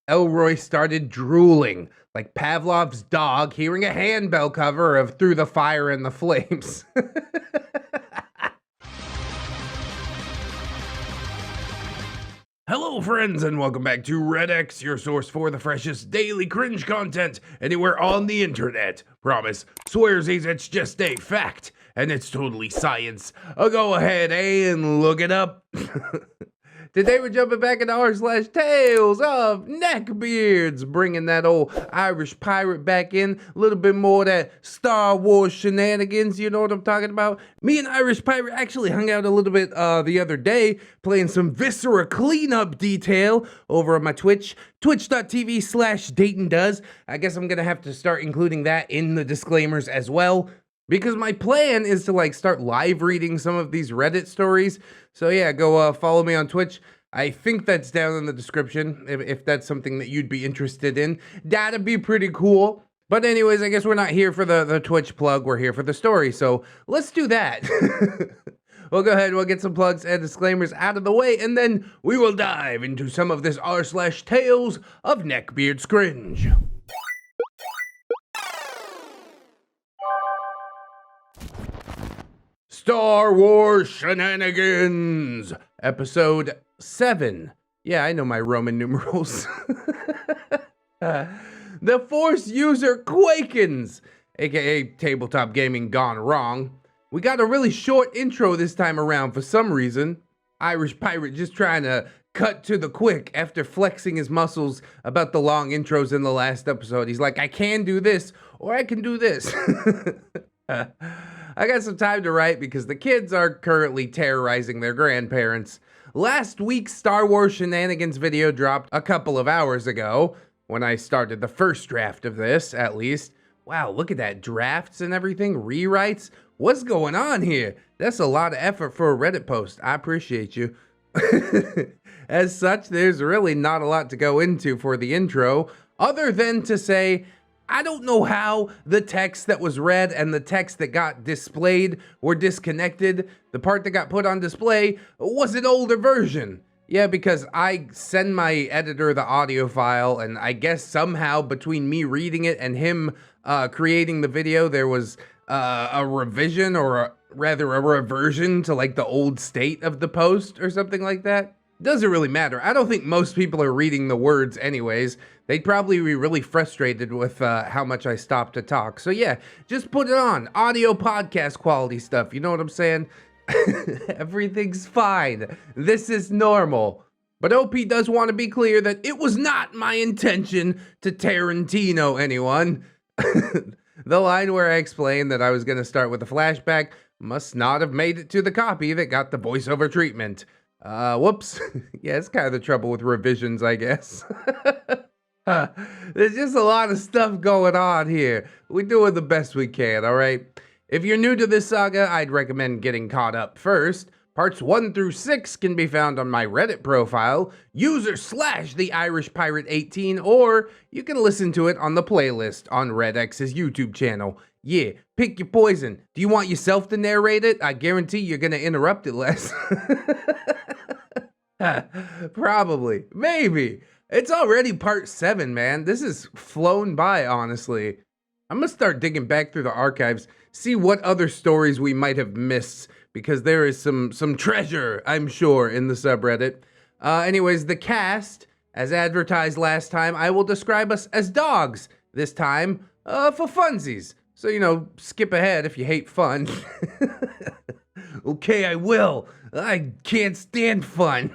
Elroy started drooling, like Pavlov's dog hearing a handbell cover of Through the Fire and the Flames. Hello friends and welcome back to ReddX, your source for the freshest daily cringe content anywhere on the internet. Promise, swearsies, it's just a fact, and it's totally science. Go ahead and look it up. Today we're jumping back into r/Tales of Neckbeards, bringing that old Irish pirate back in, a little bit more of that Star Wars Shenanigans, you know what I'm talking about? Me and Irish Pirate actually hung out a little bit the other day, playing some Viscera cleanup detail over on my Twitch, twitch.tv/DaytonDoes. I guess I'm gonna have to start including that in the disclaimers as well, because my plan is to start live reading some of these Reddit stories. So yeah, go follow me on Twitch. I think that's down in the description if that's something that you'd be interested in. That'd be pretty cool. But anyways, I guess we're not here for the Twitch plug. We're here for the story. So let's do that. We'll go ahead and we'll get some plugs and disclaimers out of the way, and then we will dive into some of this r/Tales of Neckbeards cringe. Star Wars Shenanigans, Episode 7. Yeah, I know my Roman numerals. The Force user Quakens, aka Tabletop Gaming gone wrong. We got a really short intro this time around for some reason. Irish Pirate just trying to cut to the quick after flexing his muscles about the long intros in the last episode. He's like, I can do this, or I can do this. I got some time to write because the kids are currently terrorizing their grandparents. Last week's Star Wars Shenanigans video dropped a couple of hours ago, when I started the first draft of this, at least. Wow, look at that, drafts and everything, rewrites. What's going on here? That's a lot of effort for a Reddit post. I appreciate you. As such, there's really not a lot to go into for the intro, other than to say, I don't know how the text that was read and the text that got displayed were disconnected. The part that got put on display was an older version. Yeah, because I send my editor the audio file, and I guess somehow between me reading it and him creating the video, there was a revision, or rather a reversion to the old state of the post or something like that. Doesn't really matter. I don't think most people are reading the words anyways. They'd probably be really frustrated with how much I stopped to talk. So yeah, just put it on. Audio podcast quality stuff, you know what I'm saying? Everything's fine. This is normal. But OP does want to be clear that it was not my intention to Tarantino anyone. The line where I explained that I was going to start with a flashback must not have made it to the copy that got the voiceover treatment. Whoops. Yeah, it's kind of the trouble with revisions, I guess. There's just a lot of stuff going on here. We're doing the best we can, alright? If you're new to this saga, I'd recommend getting caught up first. Parts 1 through 6 can be found on my Reddit profile, user/TheIrishPirate18, or you can listen to it on the playlist on ReddX's YouTube channel. Yeah, pick your poison. Do you want yourself to narrate it? I guarantee you're gonna interrupt it less. Probably. Maybe. It's already part 7, man. This has flown by, honestly. I'm gonna start digging back through the archives, see what other stories we might have missed, because there is some treasure, I'm sure, in the subreddit. Anyways, the cast, as advertised last time, I will describe us as dogs this time, for funsies. So, skip ahead if you hate fun. Okay, I will. I can't stand fun.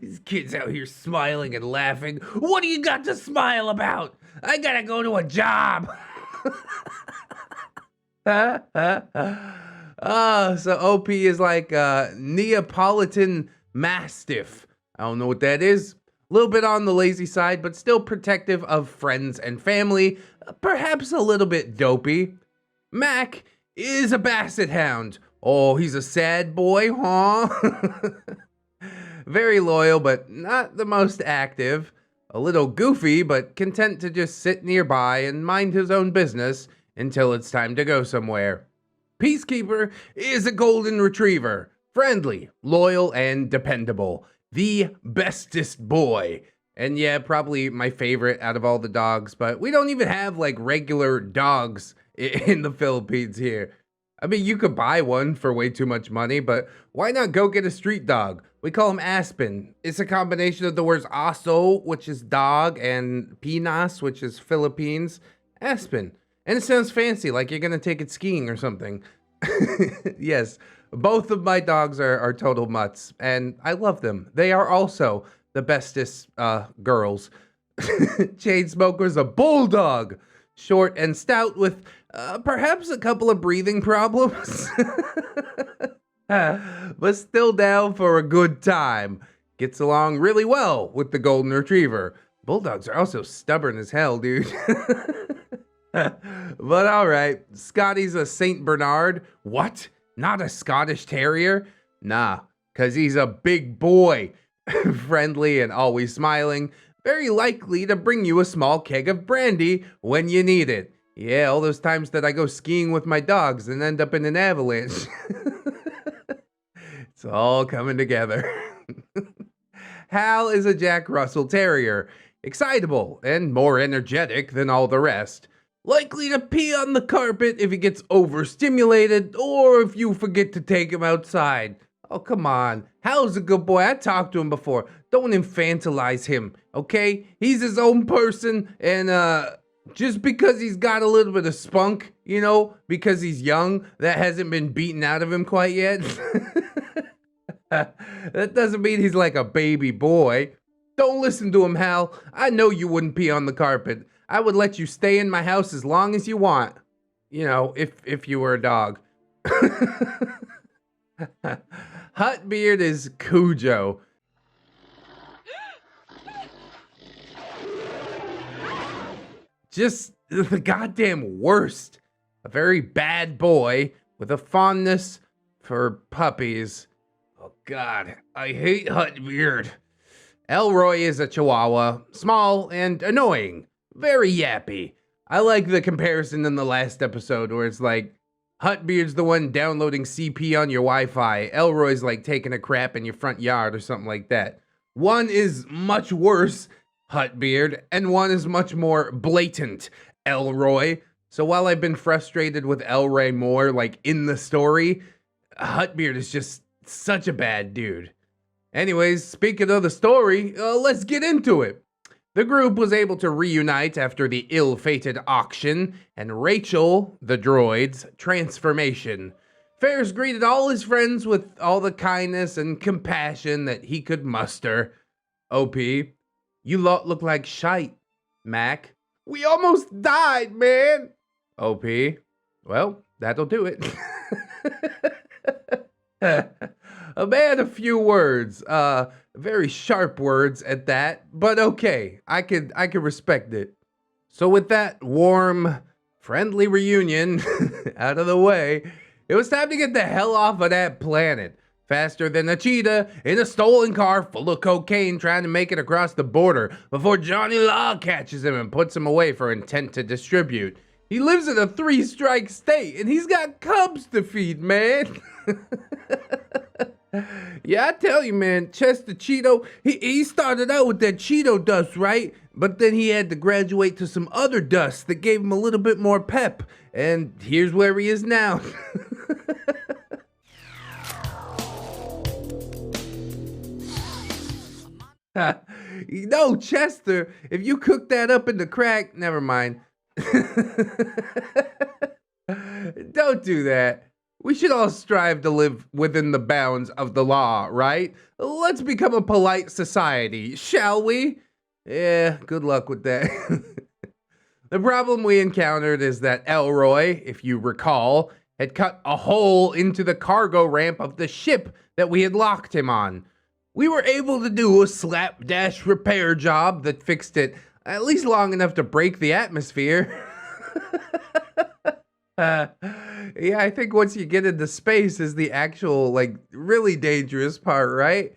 These kids out here smiling and laughing. What do you got to smile about? I gotta go to a job. So OP is like a Neapolitan Mastiff. I don't know what that is. A little bit on the lazy side, but still protective of friends and family. Perhaps a little bit dopey. Mac is a Basset Hound. Oh, he's a sad boy, huh? Very loyal, but not the most active. A little goofy, but content to just sit nearby and mind his own business until it's time to go somewhere. Peacekeeper is a golden retriever. Friendly, loyal, and dependable. The bestest boy. And yeah, probably my favorite out of all the dogs, but we don't even have like regular dogs in the Philippines here. I mean, you could buy one for way too much money, but why not go get a street dog? We call him Aspen. It's a combination of the words aso, which is dog, and Pinas, which is Philippines. Aspen. And it sounds fancy, like you're gonna take it skiing or something. Yes, both of my dogs are total mutts, and I love them. They are also the bestest girls. Chainsmoker's a bulldog, short and stout with perhaps a couple of breathing problems, but still down for a good time. Gets along really well with the golden retriever. Bulldogs are also stubborn as hell, dude. But all right, Scotty's a Saint Bernard. What? Not a Scottish Terrier? Nah, cause he's a big boy. Friendly and always smiling. Very likely to bring you a small keg of brandy when you need it. Yeah, all those times that I go skiing with my dogs and end up in an avalanche. It's all coming together. Hal is a Jack Russell Terrier. Excitable and more energetic than all the rest. Likely to pee on the carpet if he gets overstimulated or if you forget to take him outside. Oh, come on. Hal's a good boy. I talked to him before. Don't infantilize him, okay? He's his own person, and just because he's got a little bit of spunk, you know, because he's young, that hasn't been beaten out of him quite yet. That doesn't mean he's like a baby boy. Don't listen to him, Hal. I know you wouldn't pee on the carpet. I would let you stay in my house as long as you want. You know, if you were a dog. HUTTBEARD is Cujo. Just the goddamn worst. A very bad boy with a fondness for puppies. Oh God, I hate HUTTBEARD. Elroy is a Chihuahua, small and annoying. Very yappy. I like the comparison in the last episode where it's like, HUTTBEARD's the one downloading CP on your Wi-Fi. Elroy's like taking a crap in your front yard or something like that. One is much worse, HUTTBEARD, and one is much more blatant, Elroy. So while I've been frustrated with Elroy more, like in the story, HUTTBEARD is just such a bad dude. Anyways, speaking of the story, let's get into it. The group was able to reunite after the ill-fated auction and Rachel, the droid's, transformation. Ferris greeted all his friends with all the kindness and compassion that he could muster. OP, you lot look like shite. Mac, we almost died, man. OP, well, that'll do it. A man, a few words, very sharp words at that, but okay, I could respect it. So with that warm, friendly reunion out of the way, it was time to get the hell off of that planet. Faster than a cheetah in a stolen car full of cocaine trying to make it across the border before Johnny Law catches him and puts him away for intent to distribute. He lives in a 3-strike state and he's got cubs to feed, man. Yeah, I tell you, man, Chester Cheeto, he started out with that Cheeto dust, right? But then he had to graduate to some other dust that gave him a little bit more pep. And here's where he is now. No, Chester, if you cook that up in the crack, never mind. Don't do that. We should all strive to live within the bounds of the law, right? Let's become a polite society, shall we? Yeah, good luck with that. The problem we encountered is that Elroy, if you recall, had cut a hole into the cargo ramp of the ship that we had locked him on. We were able to do a slapdash repair job that fixed it at least long enough to break the atmosphere. Yeah, I think once you get into space is the actual, like, really dangerous part, right?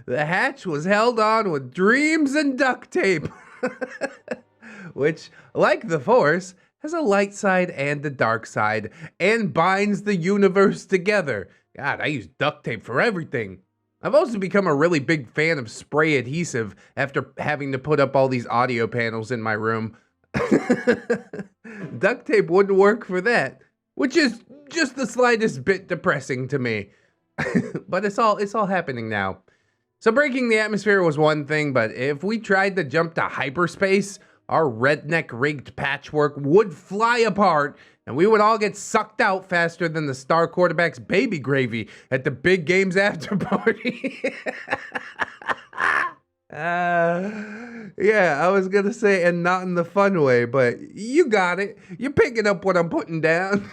The hatch was held on with dreams and duct tape. Which, like the Force, has a light side and a dark side, and binds the universe together. God, I use duct tape for everything. I've also become a really big fan of spray adhesive after having to put up all these audio panels in my room. Duct tape wouldn't work for that, which is just the slightest bit depressing to me. But it's all happening now. So breaking the atmosphere was one thing, but if we tried to jump to hyperspace, our redneck rigged patchwork would fly apart, and we would all get sucked out faster than the star quarterback's baby gravy at the big games after party. Yeah, I was gonna say, and not in the fun way, but you got it. You're picking up what I'm putting down.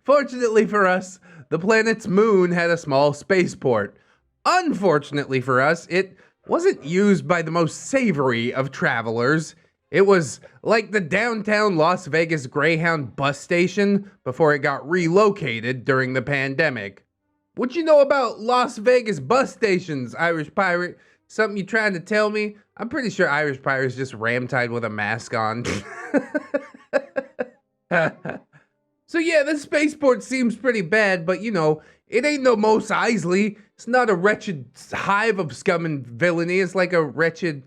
Fortunately for us, the planet's moon had a small spaceport. Unfortunately for us, it wasn't used by the most savory of travelers. It was like the downtown Las Vegas Greyhound bus station before it got relocated during the pandemic. What you know about Las Vegas bus stations, Irish pirate? Something you trying to tell me? I'm pretty sure Irish pirate's just ramtide with a mask on. So yeah, the spaceport seems pretty bad, but you know, it ain't no Mos Eisley. It's not a wretched hive of scum and villainy. It's like a wretched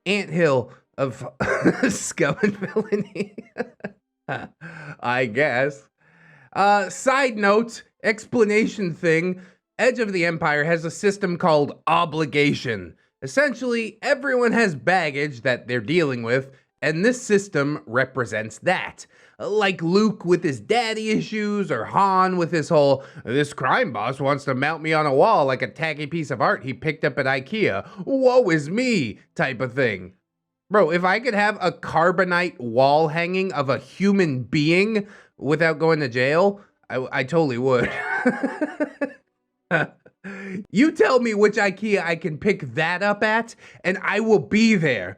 anthill of scum and villainy. I guess. Side note, explanation thing, Edge of the Empire has a system called obligation. Essentially, everyone has baggage that they're dealing with, and this system represents that. Like Luke with his daddy issues, or Han with his whole, this crime boss wants to mount me on a wall like a tacky piece of art he picked up at IKEA, woe is me, type of thing. Bro, if I could have a carbonite wall hanging of a human being without going to jail, I totally would. You tell me which IKEA I can pick that up at, and I will be there.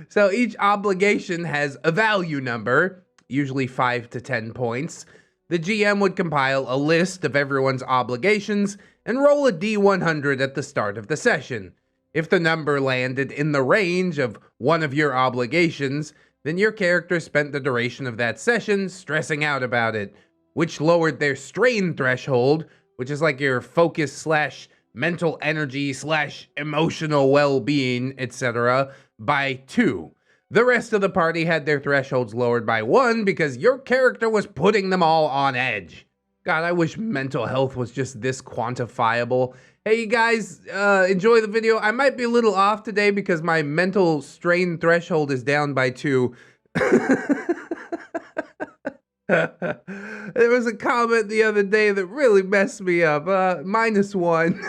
So each obligation has a value number, usually 5 to 10 points. The GM would compile a list of everyone's obligations and roll a D100 at the start of the session. If the number landed in the range of one of your obligations, then your character spent the duration of that session stressing out about it, which lowered their strain threshold, which is like your focus / mental energy / emotional well-being, etc., by 2. The rest of the party had their thresholds lowered by 1 because your character was putting them all on edge. God, I wish mental health was just this quantifiable. Hey, you guys, enjoy the video. I might be a little off today because my mental strain threshold is down by 2. There was a comment the other day that really messed me up. -1.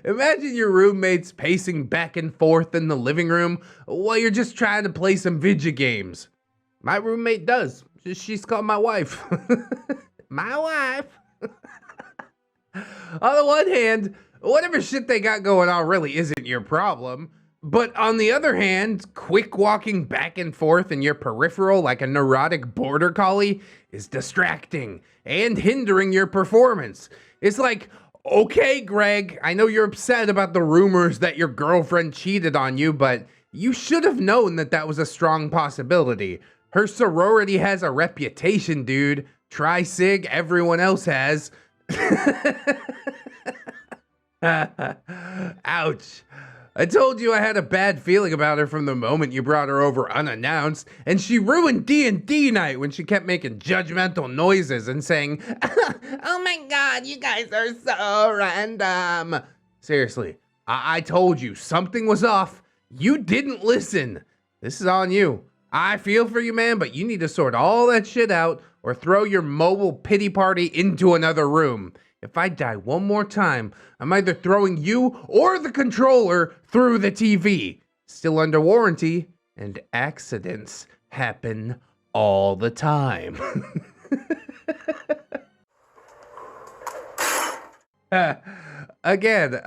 Imagine your roommates pacing back and forth in the living room while you're just trying to play some video games. My roommate does. She's called my wife. My wife. On the one hand, whatever shit they got going on really isn't your problem. But on the other hand, quick walking back and forth in your peripheral like a neurotic border collie is distracting and hindering your performance. It's like, okay, Greg, I know you're upset about the rumors that your girlfriend cheated on you, but you should have known that that was a strong possibility. Her sorority has a reputation, dude. Try Sig, everyone else has. Ouch. I told you I had a bad feeling about her from the moment you brought her over unannounced, and she ruined D&D night when she kept making judgmental noises and saying, oh my god, you guys are so random. Seriously, I told you something was off. You didn't listen. This is on you. I feel for you, man, but you need to sort all that shit out or throw your mobile pity party into another room. If I die one more time, I'm either throwing you or the controller through the TV. Still under warranty, and accidents happen all the time. Again,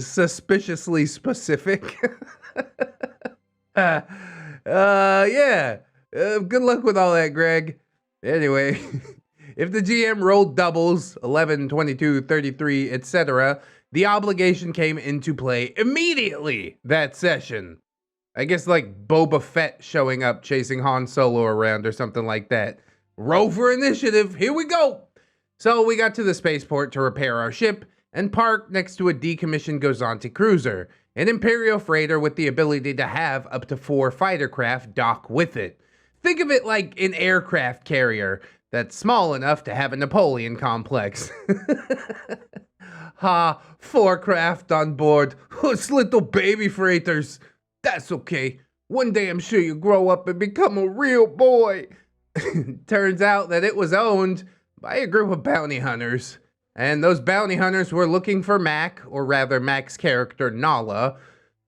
suspiciously specific. Yeah. Good luck with all that, Greg. Anyway. If the GM rolled doubles, 11, 22, 33, etc., the obligation came into play immediately that session. I guess like Boba Fett showing up chasing Han Solo around or something like that. Roll for initiative, here we go! So we got to the spaceport to repair our ship and parked next to a decommissioned Gozanti cruiser, an Imperial freighter with the ability to have up to 4 fighter craft dock with it. Think of it like an aircraft carrier that's small enough to have a Napoleon complex. Ha, 4 craft on board. Us little baby freighters. That's okay. One day I'm sure you'll grow up and become a real boy. Turns out that it was owned by a group of bounty hunters. And those bounty hunters were looking for Mac, or rather Mac's character, Nala.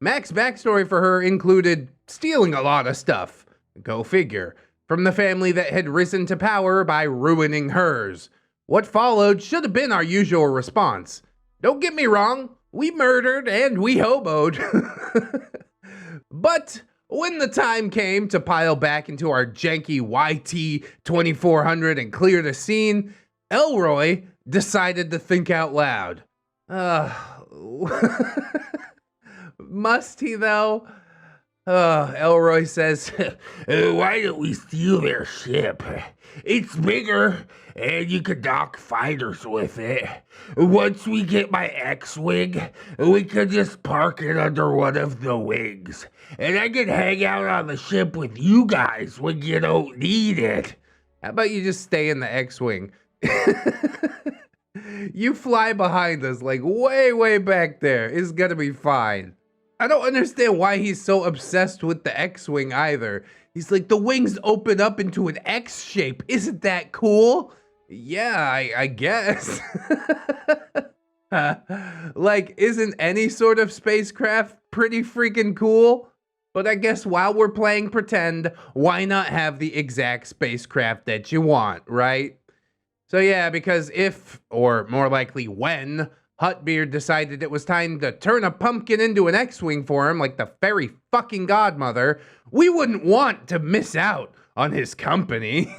Mac's backstory for her included stealing a lot of stuff. Go figure. From the family that had risen to power by ruining hers. What followed should have been our usual response. Don't get me wrong, we murdered and we hoboed. But when the time came to pile back into our janky YT 2400 and clear the scene, Elroy decided to think out loud. Must he though? Elroy says, why don't we steal their ship? It's bigger, and you could dock fighters with it. Once we get my X-Wing, we could just park it under one of the wings. And I can hang out on the ship with you guys when you don't need it. How about you just stay in the X-Wing? You fly behind us like way back there. It's gonna be fine. I don't understand why he's so obsessed with the X-Wing either. He's like, the wings open up into an X shape. Isn't that cool? Yeah, I guess. Like, isn't any sort of spacecraft pretty freaking cool? But I guess while we're playing pretend, why not have the exact spacecraft that you want, right? So yeah, because if, or more likely when, HUTTBEARD decided it was time to turn a pumpkin into an X-Wing for him like the fairy fucking godmother, we wouldn't want to miss out on his company.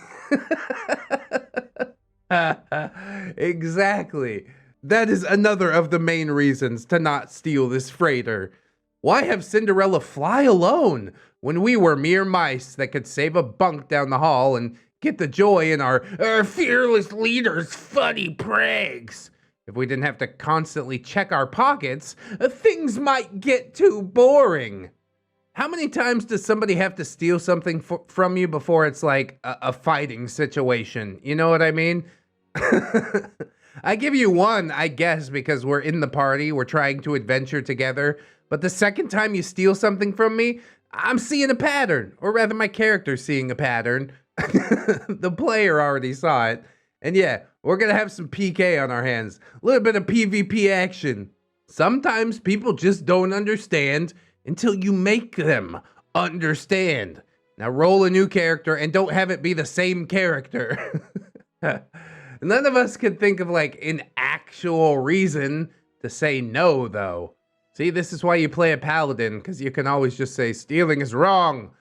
Exactly. That is another of the main reasons to not steal this freighter. Why have Cinderella fly alone when we were mere mice that could save a bunk down the hall and get the joy in our fearless leader's funny pranks? If we didn't have to constantly check our pockets, things might get too boring. How many times does somebody have to steal something from you before it's like a fighting situation? You know what I mean? I give you one, I guess, because we're in the party, we're trying to adventure together. But the second time you steal something from me, I'm seeing a pattern. Or rather, my character's seeing a pattern. The player already saw it. And yeah, we're gonna have some PK on our hands. A little bit of PvP action. Sometimes people just don't understand until you make them understand. Now roll a new character and don't have it be the same character. None of us can think of like an actual reason to say no though. See, this is why you play a paladin, because you can always just say stealing is wrong.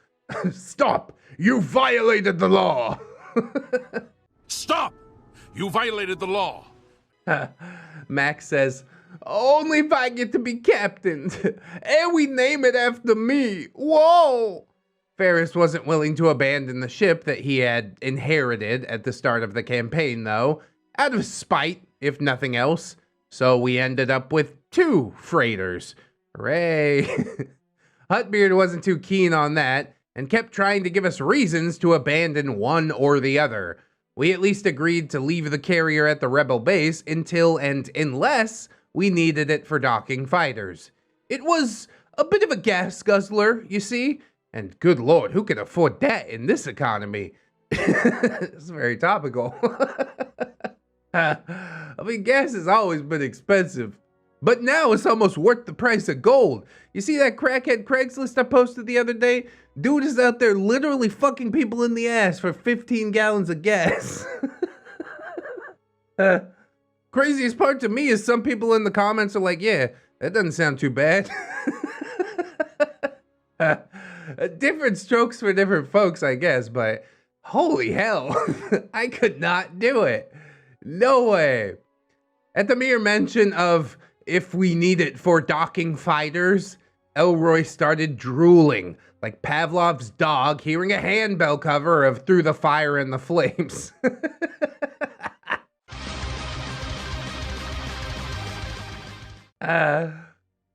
Stop! You violated the law! Stop! You violated the law. Max says, only if I get to be captain. And we name it after me. Whoa! Ferris wasn't willing to abandon the ship that he had inherited at the start of the campaign, though, out of spite, if nothing else. So we ended up with 2 freighters. Hooray! HUTTBEARD wasn't too keen on that, and kept trying to give us reasons to abandon one or the other. We at least agreed to leave the carrier at the rebel base until and unless we needed it for docking fighters. It was a bit of a gas guzzler, you see, and good lord, who can afford that in this economy? It's very topical. I mean, gas has always been expensive, but now it's almost worth the price of gold. You see that crackhead Craigslist I posted the other day? Dude is out there literally fucking people in the ass for 15 gallons of gas. Craziest part to me is some people in the comments are like, yeah, that doesn't sound too bad. Different strokes for different folks, I guess, but holy hell, I could not do it. No way. At the mere mention of if we need it for docking fighters, Elroy started drooling like Pavlov's dog hearing a handbell cover of Through the Fire and the Flames.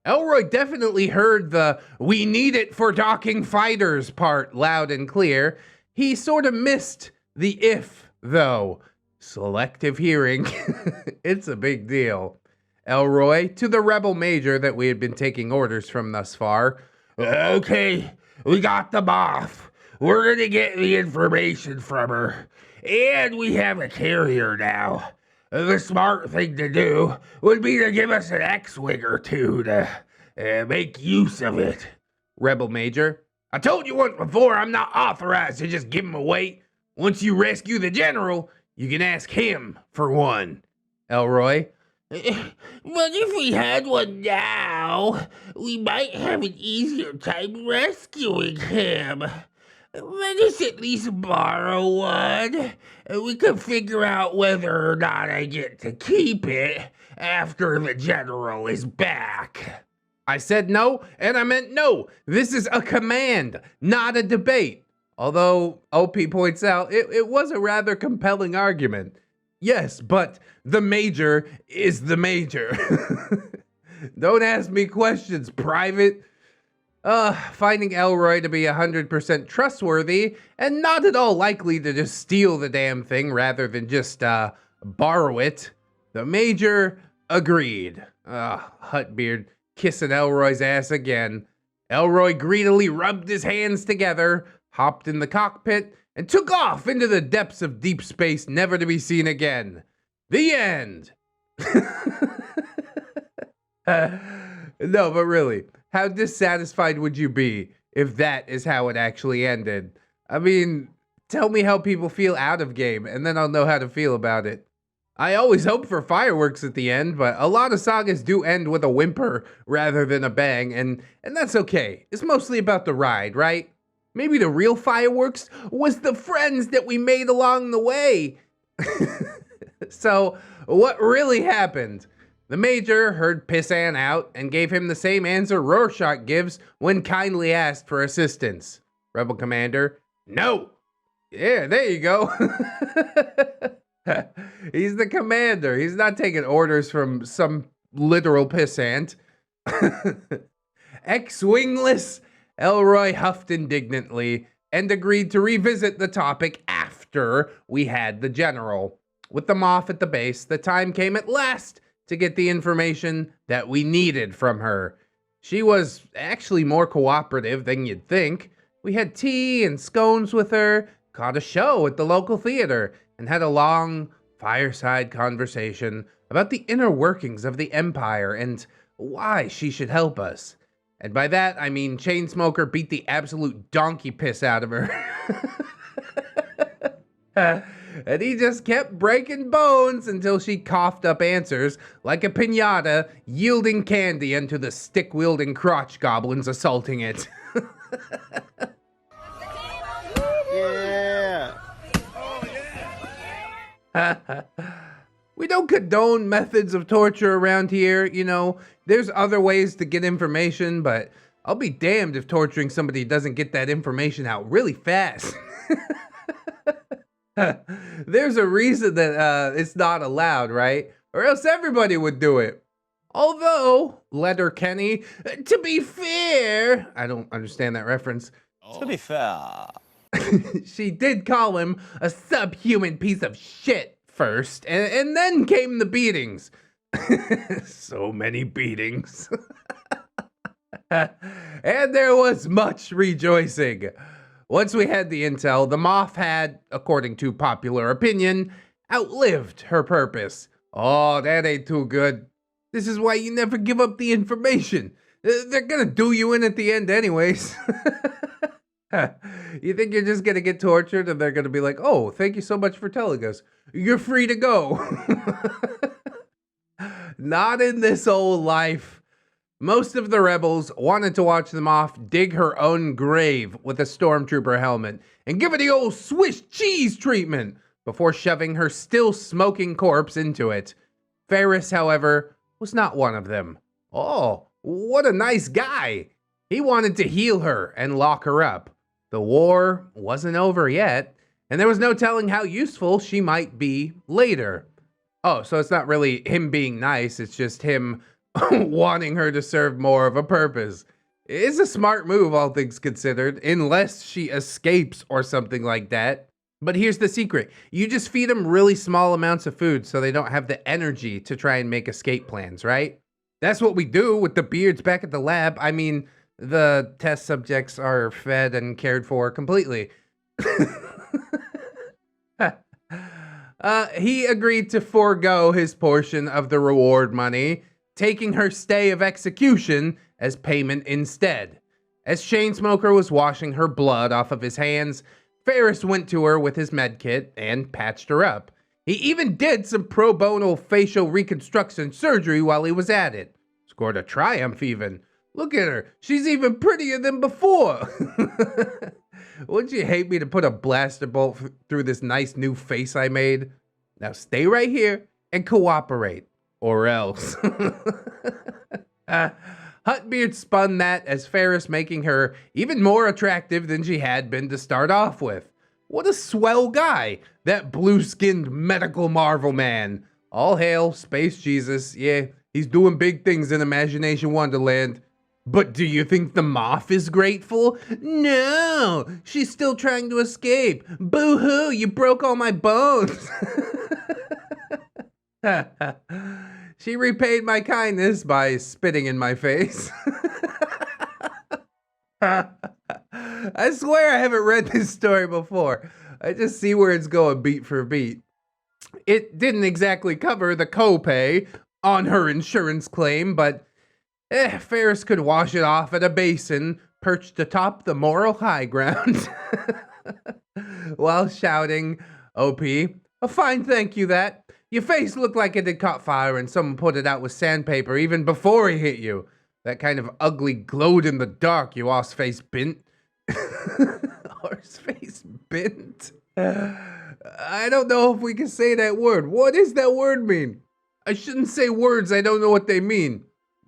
Elroy definitely heard the "we need it for docking fighters" part loud and clear. He sort of missed the "if," though. Selective hearing. It's a big deal. Elroy, to the rebel major that we had been taking orders from thus far. Okay, we got them off. We're gonna get the information from her. And we have a carrier now. The smart thing to do would be to give us an X-Wing or two to make use of it. Rebel major. I told you once before, I'm not authorized to just give him away. Once you rescue the general, you can ask him for one. Elroy. But if we had one now, we might have an easier time rescuing him. Let us at least borrow one, and we can figure out whether or not I get to keep it after the general is back. I said no, and I meant no. This is a command, not a debate. Although, OP points out, it was a rather compelling argument. Yes, but the major is the major. Don't ask me questions, Private. Finding Elroy to be 100% trustworthy and not at all likely to just steal the damn thing rather than just, borrow it, the major agreed. HUTTBEARD kissing Elroy's ass again. Elroy greedily rubbed his hands together, hopped in the cockpit, and took off into the depths of deep space, never to be seen again. The end. No, but really, how dissatisfied would you be if that is how it actually ended? I mean, tell me how people feel out of game, and then I'll know how to feel about it. I always hope for fireworks at the end, but a lot of sagas do end with a whimper rather than a bang, and that's okay. It's mostly about the ride, right? Maybe the real fireworks was the friends that we made along the way. So, what really happened? The major heard Pissan out and gave him the same answer Rorschach gives when kindly asked for assistance. Rebel commander, no. Yeah, there you go. He's the commander. He's not taking orders from some literal pissant. Ex-wingless, Elroy huffed indignantly and agreed to revisit the topic after we had the general. With them off at the base, the time came at last to get the information that we needed from her. She was actually more cooperative than you'd think. We had tea and scones with her, caught a show at the local theater, and had a long fireside conversation about the inner workings of the Empire and why she should help us. And by that, I mean Chainsmoker beat the absolute donkey piss out of her. And he just kept breaking bones until she coughed up answers like a piñata, yielding candy unto the stick-wielding crotch goblins assaulting it. Yeah. We don't condone methods of torture around here, you know. There's other ways to get information, but I'll be damned if torturing somebody doesn't get that information out really fast. There's a reason that it's not allowed, right? Or else everybody would do it. Although, Letterkenny, to be fair, I don't understand that reference. To be fair. She did call him a subhuman piece of shit first, and then came the beatings. So many beatings. And there was much rejoicing. Once we had the intel, the Moth had, according to popular opinion, outlived her purpose. Oh, that ain't too good. This is why you never give up the information. They're gonna do you in at the end anyways. You think you're just gonna get tortured and they're gonna be like, oh, thank you so much for telling us. You're free to go. Not in this old life. Most of the rebels wanted to watch them off dig her own grave with a stormtrooper helmet and give her the old Swiss cheese treatment before shoving her still smoking corpse into it. Ferris, however, was not one of them. Oh, what a nice guy. He wanted to heal her and lock her up. The war wasn't over yet, and there was no telling how useful she might be later. Oh, so it's not really him being nice, it's just him wanting her to serve more of a purpose. It's a smart move, all things considered, unless she escapes or something like that. But here's the secret. You just feed them really small amounts of food so they don't have the energy to try and make escape plans, right? That's what we do with the beards back at the lab. I mean, the test subjects are fed and cared for completely. He agreed to forego his portion of the reward money, taking her stay of execution as payment instead. As Chainsmoker was washing her blood off of his hands, Ferris went to her with his medkit and patched her up. He even did some pro bono facial reconstruction surgery while he was at it. Scored a triumph even. Look at her. She's even prettier than before. Wouldn't you hate me to put a blaster bolt through this nice new face I made? Now stay right here and cooperate. Or else. HUTTBEARD spun that as Ferris, making her even more attractive than she had been to start off with. What a swell guy, that blue-skinned medical marvel man. All hail Space Jesus. Yeah, he's doing big things in Imagination Wonderland. But do you think the moth is grateful? No, she's still trying to escape. Boo-hoo, you broke all my bones. She repaid my kindness by spitting in my face. I swear I haven't read this story before. I just see where it's going beat for beat. It didn't exactly cover the copay on her insurance claim, but Ferris could wash it off at a basin perched atop the moral high ground. While shouting, OP, a fine thank you that. Your face looked like it had caught fire and someone put it out with sandpaper even before he hit you. That kind of ugly glowed in the dark, you horse-face bint. Horse-face bint? I don't know if we can say that word. What does that word mean? I shouldn't say words I don't know what they mean.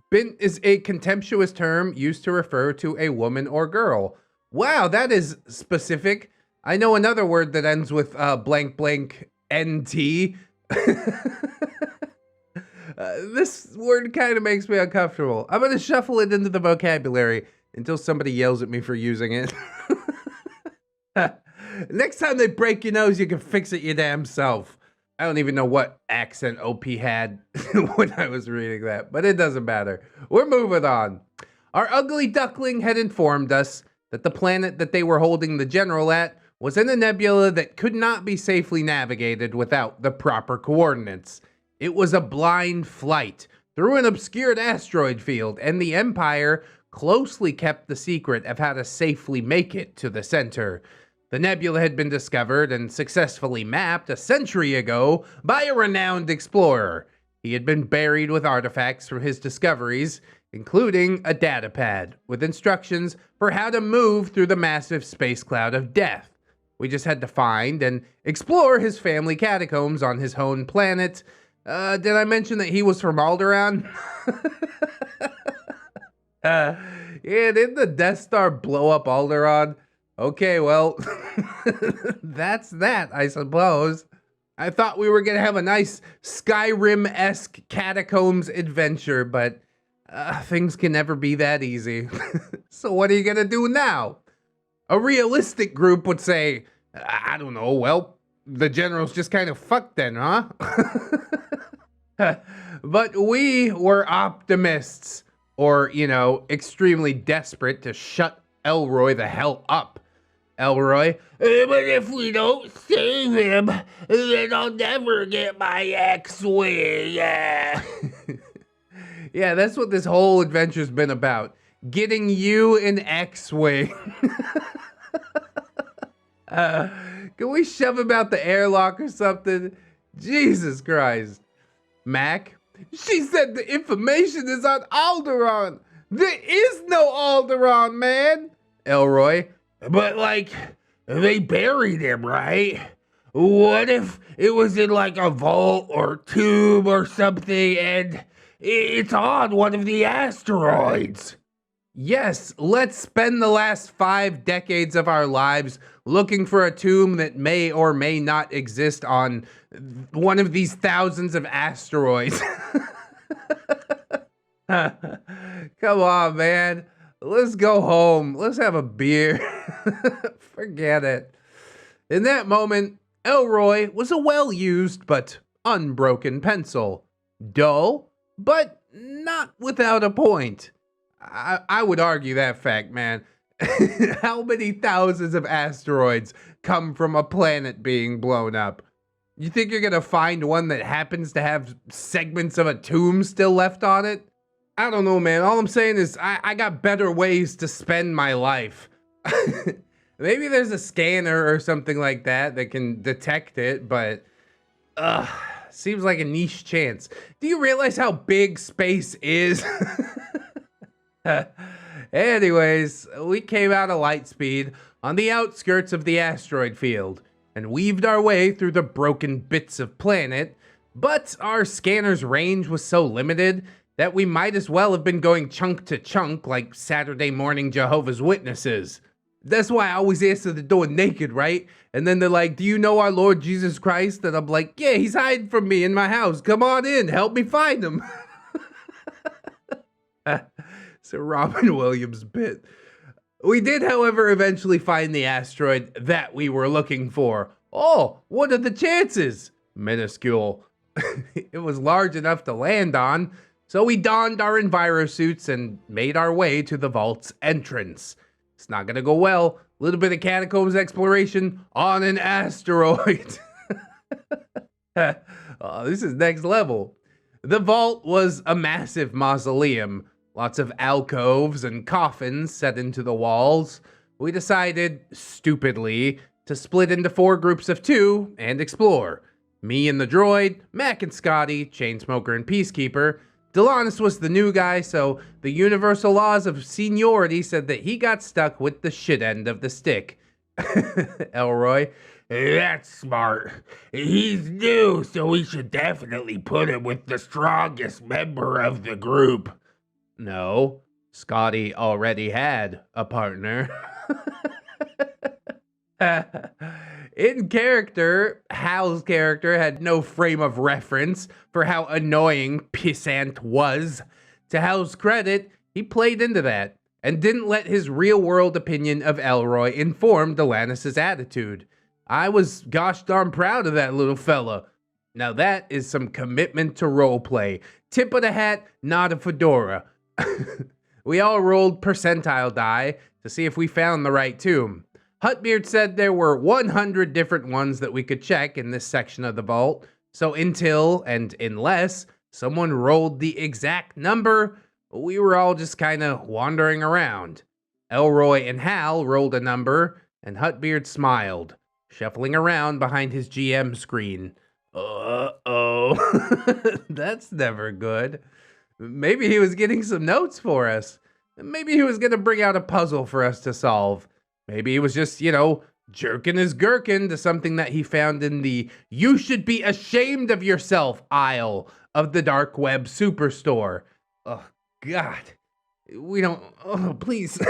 Bint is a contemptuous term used to refer to a woman or girl. Wow, that is specific. I know another word that ends with blank blank NT. This word kind of makes me uncomfortable. I'm going to shuffle it into the vocabulary until somebody yells at me for using it. Next time they break your nose, you can fix it your damn self. I don't even know what accent OP had when I was reading that, but it doesn't matter. We're moving on. Our ugly duckling had informed us that the planet that they were holding the general at was in a nebula that could not be safely navigated without the proper coordinates. It was a blind flight through an obscured asteroid field, and the Empire closely kept the secret of how to safely make it to the center. The nebula had been discovered and successfully mapped a century ago by a renowned explorer. He had been buried with artifacts from his discoveries, including a data pad with instructions for how to move through the massive space cloud of death. We just had to find and explore his family catacombs on his home planet. Did I mention that he was from Alderaan? Yeah, didn't the Death Star blow up Alderaan? Okay, well, that's that, I suppose. I thought we were going to have a nice Skyrim-esque catacombs adventure, but things can never be that easy. So what are you going to do now? A realistic group would say, I don't know, well, the general's just kind of fucked then, huh? But we were optimists, or, you know, extremely desperate to shut Elroy the hell up. Elroy, but if we don't save him, then I'll never get my X-Wing. Yeah, that's what this whole adventure's been about. Getting you an X-Wing. Can we shove him out the airlock or something? Jesus Christ. Mac, she said the information is on Alderaan. There is no Alderaan, man. Elroy, but like, they buried him, right? What if it was in like a vault or tube or something and it's on one of the asteroids? Yes, let's spend the last 5 decades of our lives looking for a tomb that may or may not exist on one of these thousands of asteroids. Come on, man. Let's go home. Let's have a beer. Forget it. In that moment, Elroy was a well-used but unbroken pencil. Dull, but not without a point. I would argue that fact, man. How many thousands of asteroids come from a planet being blown up? You think you're gonna find one that happens to have segments of a tomb still left on it? I don't know, man. All I'm saying is I got better ways to spend my life. Maybe there's a scanner or something like that that can detect it, but seems like a niche chance. Do you realize how big space is? Anyways, we came out of light speed on the outskirts of the asteroid field and weaved our way through the broken bits of planet, but our scanner's range was so limited that we might as well have been going chunk to chunk like Saturday morning Jehovah's Witnesses. That's why I always answer the door naked, right? And then they're like, do you know our Lord Jesus Christ? And I'm like, yeah, he's hiding from me in my house. Come on in, help me find him. It's a Robin Williams bit. We did, however, eventually find the asteroid that we were looking for. Oh, what are the chances? Minuscule. It was large enough to land on, so we donned our envirosuits and made our way to the vault's entrance. It's not gonna go well. A little bit of catacombs exploration on an asteroid. Oh, this is next level. The vault was a massive mausoleum. Lots of alcoves and coffins set into the walls. We decided, stupidly, to split into 4 groups of 2 and explore. Me and the droid, Mac and Scotty, Chainsmoker and Peacekeeper. Delanus was the new guy, so the universal laws of seniority said that he got stuck with the shit end of the stick. Elroy. That's smart. He's new, so we should definitely put him with the strongest member of the group. No, Scotty already had a partner. In character, Hal's character had no frame of reference for how annoying Pissant was. To Hal's credit, he played into that and didn't let his real-world opinion of Elroy inform Delanus' attitude. I was gosh darn proud of that little fella. Now that is some commitment to roleplay. Tip of the hat, not a fedora. We all rolled percentile die to see if we found the right tomb. HUTTBEARD said there were 100 different ones that we could check in this section of the vault, so until and unless someone rolled the exact number, we were all just kind of wandering around. Elroy and Hal rolled a number, and HUTTBEARD smiled, shuffling around behind his GM screen. Uh-oh. That's never good. Maybe he was getting some notes for us. Maybe he was going to bring out a puzzle for us to solve. Maybe he was just, jerking his gherkin to something that he found in the "you should be ashamed of yourself" aisle of the dark web superstore. Oh, God. We don't... Oh, please.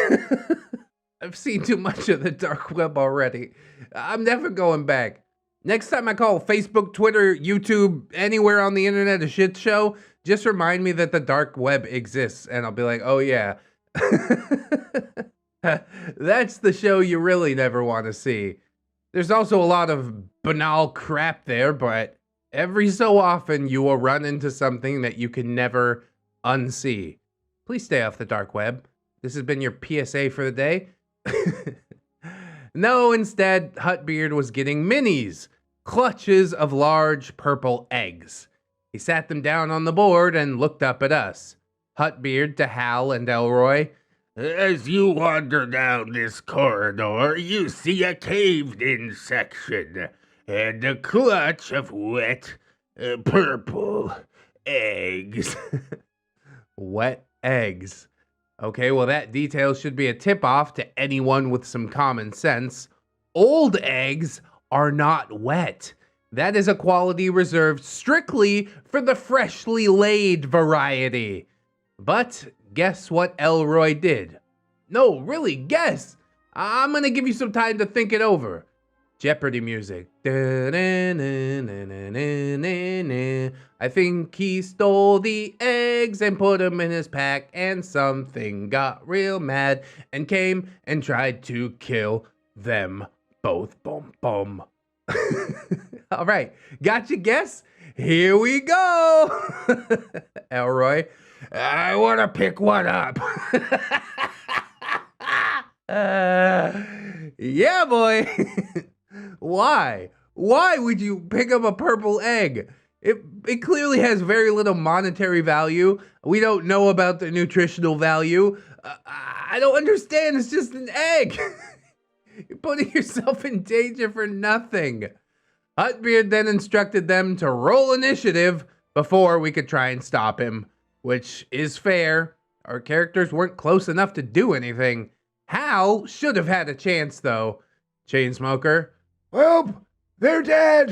I've seen too much of the dark web already. I'm never going back. Next time I call Facebook, Twitter, YouTube, anywhere on the internet a shit show, just remind me that the dark web exists, and I'll be like, oh yeah. That's the show you really never want to see. There's also a lot of banal crap there, but every so often you will run into something that you can never unsee. Please stay off the dark web. This has been your PSA for the day. No, instead, HUTTBEARD was getting minis, clutches of large purple eggs. He sat them down on the board and looked up at us. HUTTBEARD to Hal and Elroy. As you wander down this corridor, you see a caved-in section and a clutch of wet, purple eggs. Wet eggs. Okay, well that detail should be a tip-off to anyone with some common sense. Old eggs are not wet. That is a quality reserved strictly for the freshly laid variety. But guess what Elroy did? No, really, guess. I'm gonna give you some time to think it over. Jeopardy music. I think he stole the eggs and put them in his pack, and something got real mad and came and tried to kill them both. Boom, boom. All right, got your guess? Here we go. Elroy. I want to pick one up. Yeah, boy. Why? Why would you pick up a purple egg? It clearly has very little monetary value. We don't know about the nutritional value. I don't understand. It's just an egg. You're putting yourself in danger for nothing. HUTTBEARD then instructed them to roll initiative before we could try and stop him, which is fair. Our characters weren't close enough to do anything. Hal should have had a chance, though. Chainsmoker. Well, they're dead.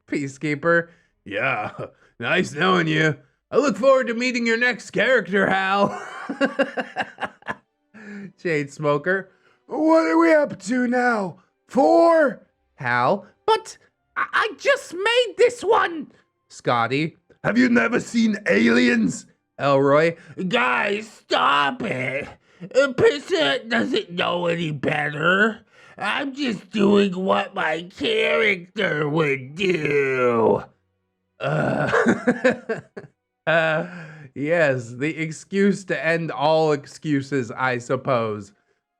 Peacekeeper. Yeah, nice knowing you. I look forward to meeting your next character, Hal. Chainsmoker. What are we up to now? 4? Hal. But I just made this one. Scotty. Have you never seen Aliens? Elroy. Guys, stop it. Percent doesn't know any better. I'm just doing what my character would do. Yes, the excuse to end all excuses, I suppose.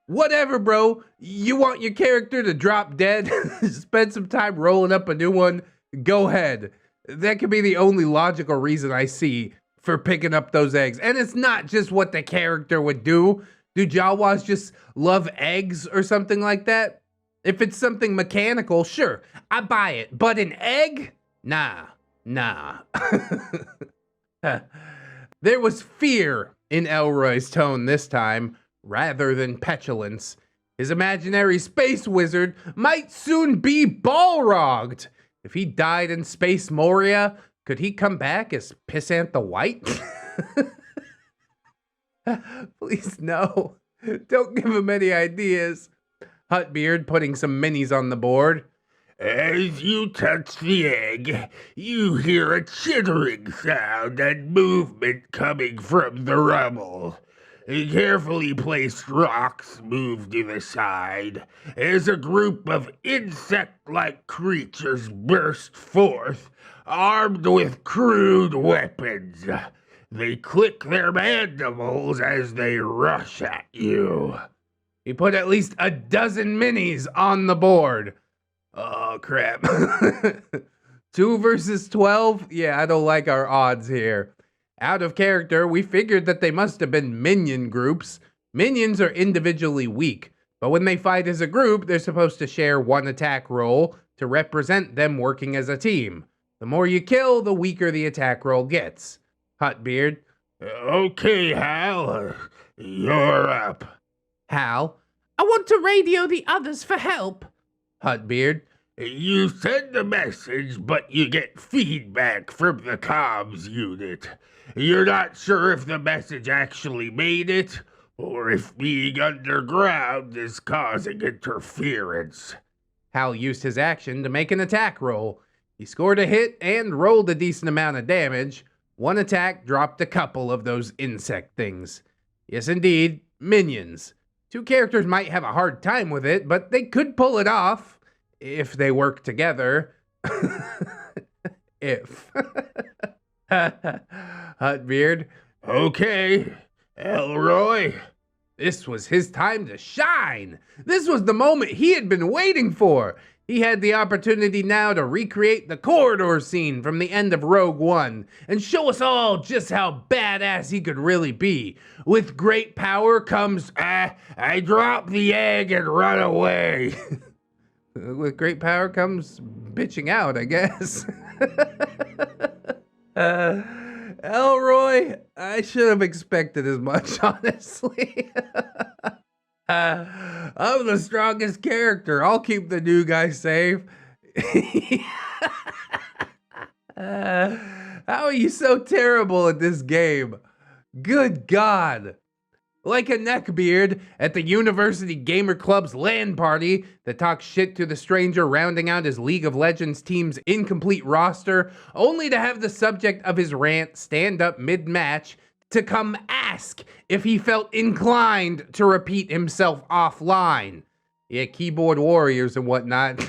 Whatever, bro. You want your character to drop dead? Spend some time rolling up a new one? Go ahead. That could be the only logical reason I see for picking up those eggs. And it's not just what the character would do. Do Jawas just love eggs or something like that? If it's something mechanical, sure, I buy it. But an egg? Nah. There was fear in Elroy's tone this time, rather than petulance. His imaginary space wizard might soon be Balrogged. If he died in Space Moria, could he come back as Pissant the White? Please, no. Don't give him any ideas. HUTTBEARD putting some minis on the board. As you touch the egg, you hear a chittering sound and movement coming from the rubble. Carefully placed rocks move to the side as a group of insect-like creatures burst forth, armed with crude weapons. They click their mandibles as they rush at you. He put at least a dozen minis on the board. Oh, crap. 2 versus 12? Yeah, I don't like our odds here. Out of character, we figured that they must have been minion groups. Minions are individually weak, but when they fight as a group, they're supposed to share one attack roll to represent them working as a team. The more you kill, the weaker the attack roll gets. HUTTBEARD. Okay, Hal, you're up. Hal. I want to radio the others for help. HUTTBEARD. You send a message, but you get feedback from the comms unit. You're not sure if the message actually made it, or if being underground is causing interference. Hal used his action to make an attack roll. He scored a hit and rolled a decent amount of damage. One attack dropped a couple of those insect things. Yes, indeed, minions. 2 characters might have a hard time with it, but they could pull it off. If they work together. If. HUTTBEARD. Okay, Elroy. This was his time to shine. This was the moment he had been waiting for. He had the opportunity now to recreate the corridor scene from the end of Rogue One and show us all just how badass he could really be. With great power comes, I drop the egg and run away. With great power comes bitching out, I guess. Elroy, I should have expected as much, honestly. I'm the strongest character. I'll keep the new guy safe. How are you so terrible at this game? Good God. like a neckbeard at the University Gamer Club's LAN party that talks shit to the stranger rounding out his League of Legends team's incomplete roster, only to have the subject of his rant stand up mid-match to come ask if he felt inclined to repeat himself offline. Yeah, keyboard warriors and whatnot.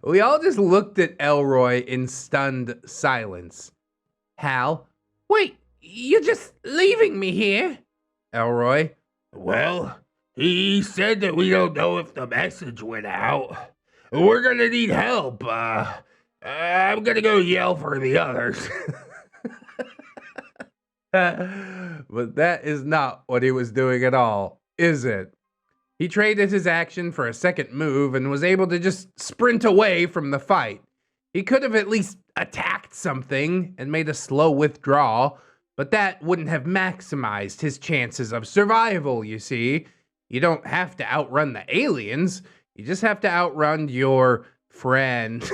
We all just looked at Elroy in stunned silence. Hal, wait, you're just leaving me here? Elroy, Well, he said that we don't know if the message went out. We're gonna need help. I'm gonna go yell for the others. but that is not what he was doing at all, is it? He traded his action for a second move and was able to just sprint away from the fight. He could have at least attacked something and made a slow withdrawal, but that wouldn't have maximized his chances of survival, you see. You don't have to outrun the aliens, you just have to outrun your friend.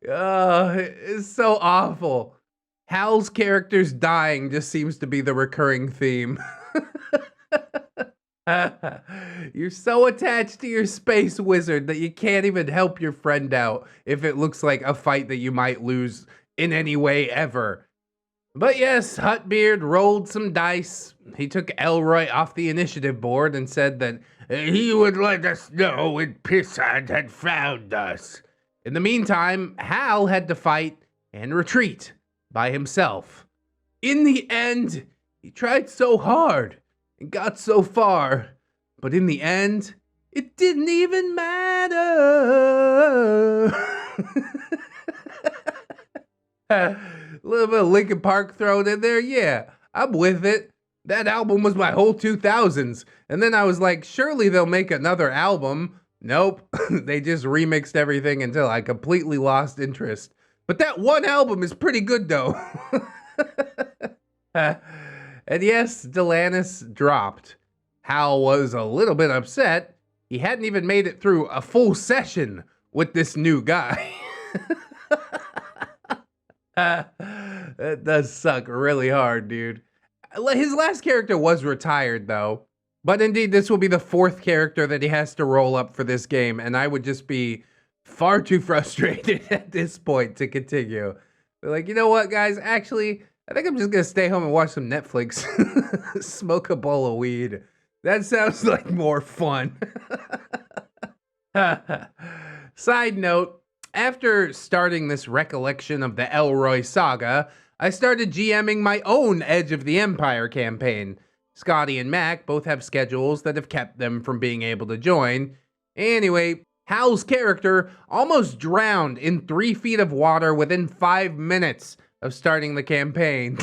It's so awful. Hal's character's dying just seems to be the recurring theme. You're so attached to your space wizard that you can't even help your friend out if it looks like a fight that you might lose in any way ever. But yes, HUTTBEARD rolled some dice. He took Elroy off the initiative board and said that he would let us know when Pissant had found us. In the meantime, Hal had to fight and retreat by himself. In the end, he tried so hard and got so far, but in the end, it didn't even matter. A little bit of Linkin Park thrown in there, yeah, I'm with it. That album was my whole 2000s, and then I was like, surely they'll make another album. Nope, they just remixed everything until I completely lost interest. But that one album is pretty good, though. And yes, Delanus dropped. Hal was a little bit upset. He hadn't even made it through a full session with this new guy. That does suck really hard, dude. His last character was retired, though. But indeed, this will be the fourth character that he has to roll up for this game, and I would just be far too frustrated at this point to continue. They're like, you know what, guys? Actually, I think I'm just gonna stay home and watch some Netflix. Smoke a bowl of weed. That sounds like more fun. Side note, after starting this recollection of the Elroy saga, I started GMing my own Edge of the Empire campaign. Scotty and Mac both have schedules that have kept them from being able to join. Anyway, Hal's character almost drowned in 3 feet of water within 5 minutes of starting the campaign.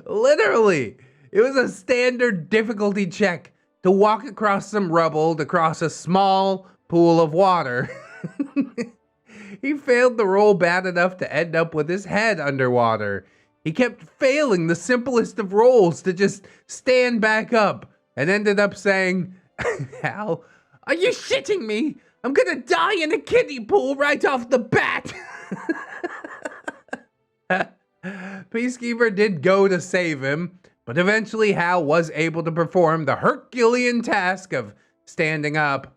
Literally, it was a standard difficulty check to walk across some rubble to cross a small pool of water. He failed the roll bad enough to end up with his head underwater. He kept failing the simplest of rolls to just stand back up and ended up saying, Hal, are you shitting me? I'm gonna die in a kiddie pool right off the bat. Peacekeeper did go to save him, but eventually Hal was able to perform the Herculean task of standing up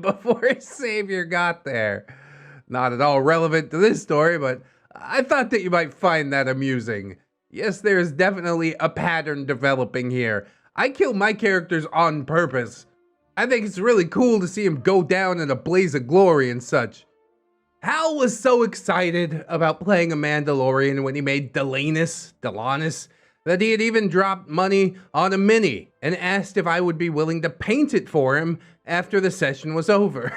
before his savior got there. Not at all relevant to this story, but I thought that you might find that amusing. Yes, there is definitely a pattern developing here. I kill my characters on purpose. I think it's really cool to see him go down in a blaze of glory and such. Hal was so excited about playing a Mandalorian when he made Delanus, that he had even dropped money on a mini and asked if I would be willing to paint it for him after the session was over.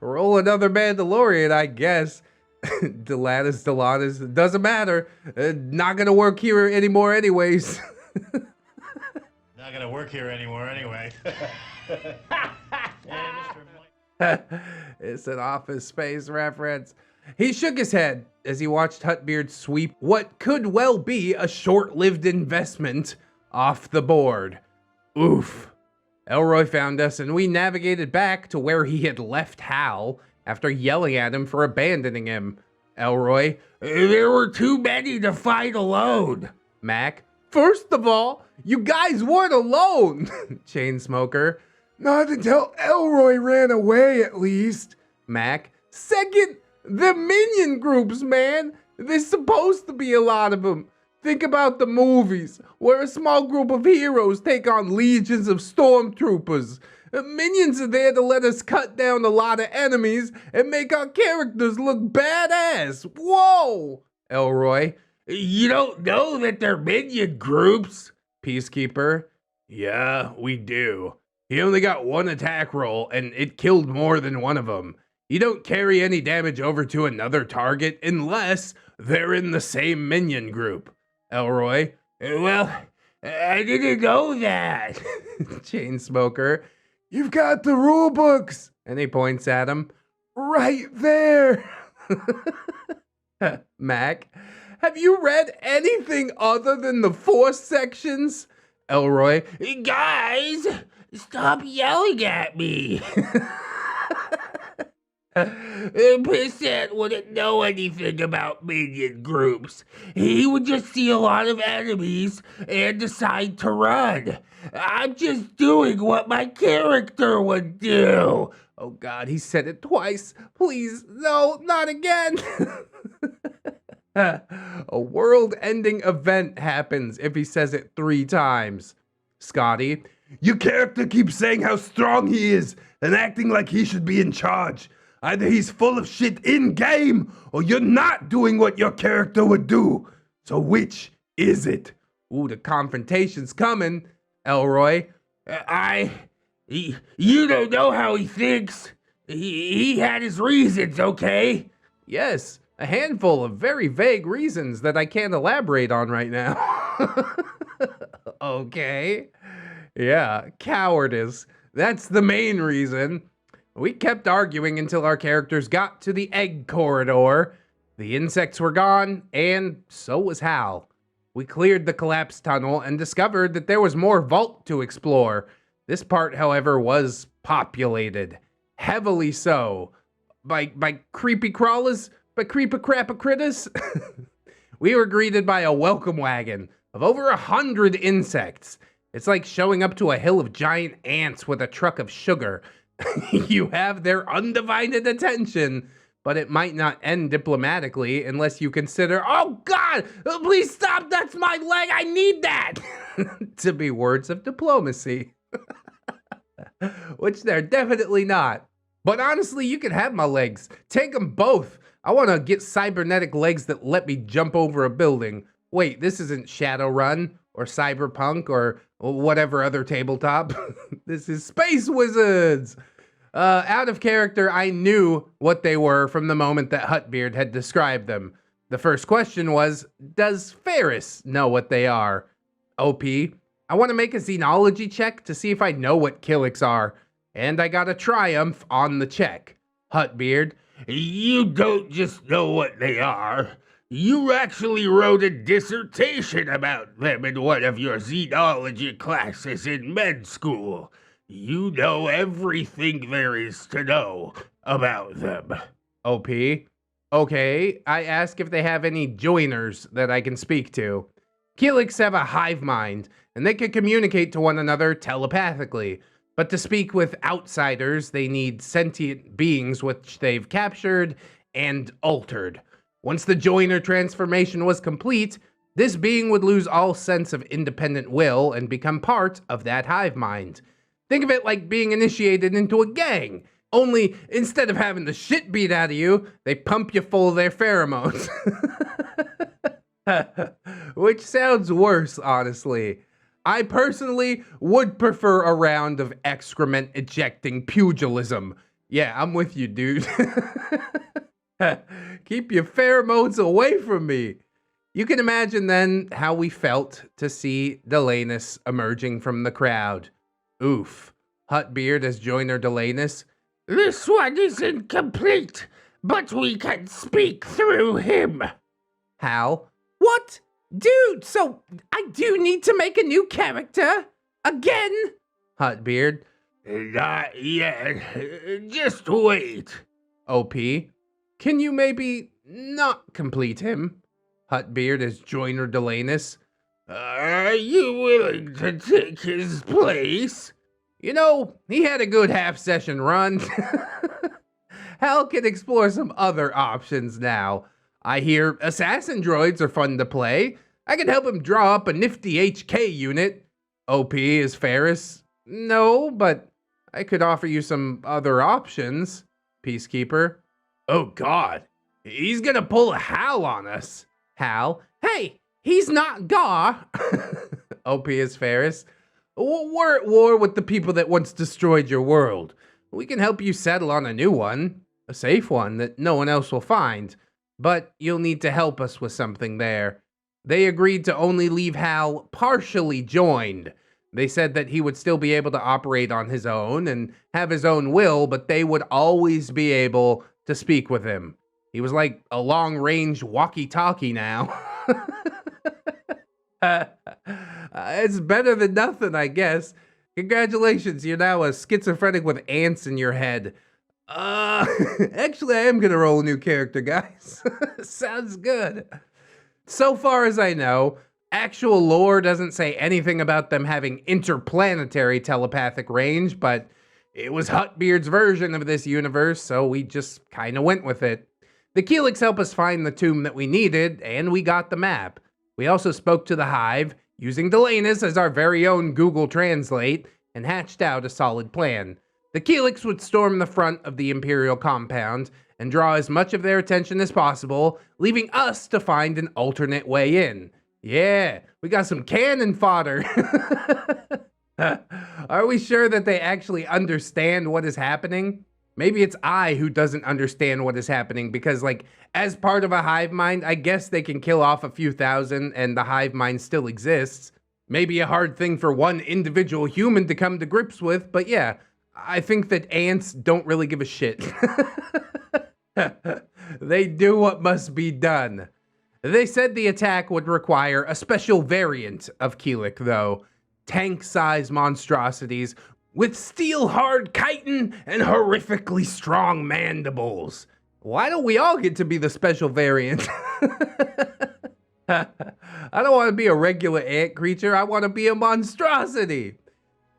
Roll another Mandalorian, I guess. Delanus, doesn't matter. Not gonna work here anymore anyways. Not gonna work here anymore anyway. It's an Office Space reference. He shook his head as he watched HUTTBEARD sweep what could well be a short-lived investment off the board. Oof. Elroy found us and we navigated back to where he had left Hal after yelling at him for abandoning him. Elroy, There were too many to fight alone. Mac, first of all, you guys weren't alone. Chainsmoker, not until Elroy ran away at least. Mac, second, the minion groups, man. There's supposed to be a lot of them. Think about the movies, where a small group of heroes take on legions of stormtroopers. Minions are there to let us cut down a lot of enemies and make our characters look badass. Whoa! Elroy, You don't know that they're minion groups. Peacekeeper, yeah, we do. He only got one attack roll and it killed more than one of them. You don't carry any damage over to another target unless they're in the same minion group. Elroy, Well, I didn't know that. Chainsmoker, you've got the rule books. And he points at him. Right there. Mac, have you read anything other than the 4 sections? Elroy, Guys, stop yelling at me. Pissant wouldn't know anything about minion groups. He would just see a lot of enemies and decide to run. I'm just doing what my character would do. oh God, he said it twice. Please, no, not again. A world-ending event happens if he says it 3 times. Scotty, your character keeps saying how strong he is and acting like he should be in charge. Either he's full of shit in-game, or you're not doing what your character would do. So which is it? Ooh, the confrontation's coming. Elroy, You don't know how he thinks. He had his reasons, okay? yes, a handful of very vague reasons that I can't elaborate on right now. Okay. Yeah, cowardice. That's the main reason. We kept arguing until our characters got to the egg corridor. The insects were gone, and so was Hal. We cleared the collapsed tunnel and discovered that there was more vault to explore. This part, however, was populated. Heavily so. By creepy crawlers? By creep-a-crap-a critters? We were greeted by a welcome wagon of over 100 insects. It's like showing up to a hill of giant ants with a truck of sugar. You have their undivided attention, but it might not end diplomatically unless you consider, oh God, please stop, that's my leg, I need that, to be words of diplomacy. Which they're definitely not. But honestly, you can have my legs. Take them both. I want to get cybernetic legs that let me jump over a building. Wait, this isn't Shadowrun or Cyberpunk or whatever other tabletop. This is Space Wizards. Out of character, I knew what they were from the moment that HUTTBEARD had described them. The first question was, does Ferris know what they are? OP, I want to make a xenology check to see if I know what Killiks are. And I got a triumph on the check. HUTTBEARD, You don't just know what they are. You actually wrote a dissertation about them in one of your xenology classes in med school. You know everything there is to know about them. OP, okay, I ask if they have any joiners that I can speak to. Killiks have a hive mind, and they can communicate to one another telepathically. But to speak with outsiders, they need sentient beings which they've captured and altered. Once the joiner transformation was complete, this being would lose all sense of independent will and become part of that hive mind. Think of it like being initiated into a gang, only instead of having the shit beat out of you, they pump you full of their pheromones. Which sounds worse, honestly. I personally would prefer a round of excrement ejecting pugilism. Yeah, I'm with you, dude. Keep your pheromones away from me. You can imagine then how we felt to see Delanus emerging from the crowd. Oof. HUTTBEARD as Joiner Delanus. This one isn't complete, but we can speak through him. Hal. What? Dude, so I do need to make a new character? Again? HUTTBEARD. Not yet. Just wait. OP. Can you maybe not complete him? HUTTBEARD as Joiner Delanus. Are you willing to take his place? You know, he had a good half-session run. Hal can explore some other options now. I hear assassin droids are fun to play. I can help him draw up a nifty HK unit. OP is Ferris. No, but I could offer you some other options. Peacekeeper. Oh god, he's gonna pull a Hal on us. Hal. Hey, he's not Gar. OP is Ferris. We're at war with the people that once destroyed your world. We can help you settle on a new one. A safe one that no one else will find. But you'll need to help us with something there. They agreed to only leave Hal partially joined. They said that he would still be able to operate on his own and have his own will, but they would always be able to speak with him. He was like a long-range walkie-talkie now. It's better than nothing, I guess. Congratulations, you're now a schizophrenic with ants in your head. Actually, I am gonna roll a new character, guys. Sounds good. So far as I know, actual lore doesn't say anything about them having interplanetary telepathic range, but it was HUTTBEARD's version of this universe, so we just kinda went with it. The Keelix helped us find the tomb that we needed, and we got the map. We also spoke to the Hive, using Delanus as our very own Google Translate, and hatched out a solid plan. The Keelix would storm the front of the Imperial compound and draw as much of their attention as possible, leaving us to find an alternate way in. Yeah, we got some cannon fodder. Are we sure that they actually understand what is happening? Maybe it's I who doesn't understand what is happening because, like, as part of a hive mind, I guess they can kill off a few thousand and the hive mind still exists. Maybe a hard thing for one individual human to come to grips with, but yeah, I think that ants don't really give a shit. They do what must be done. They said the attack would require a special variant of Keelix, though. Tank-sized monstrosities with steel-hard chitin and horrifically strong mandibles. Why don't we all get to be the special variant? I don't want to be a regular ant creature, I want to be a monstrosity.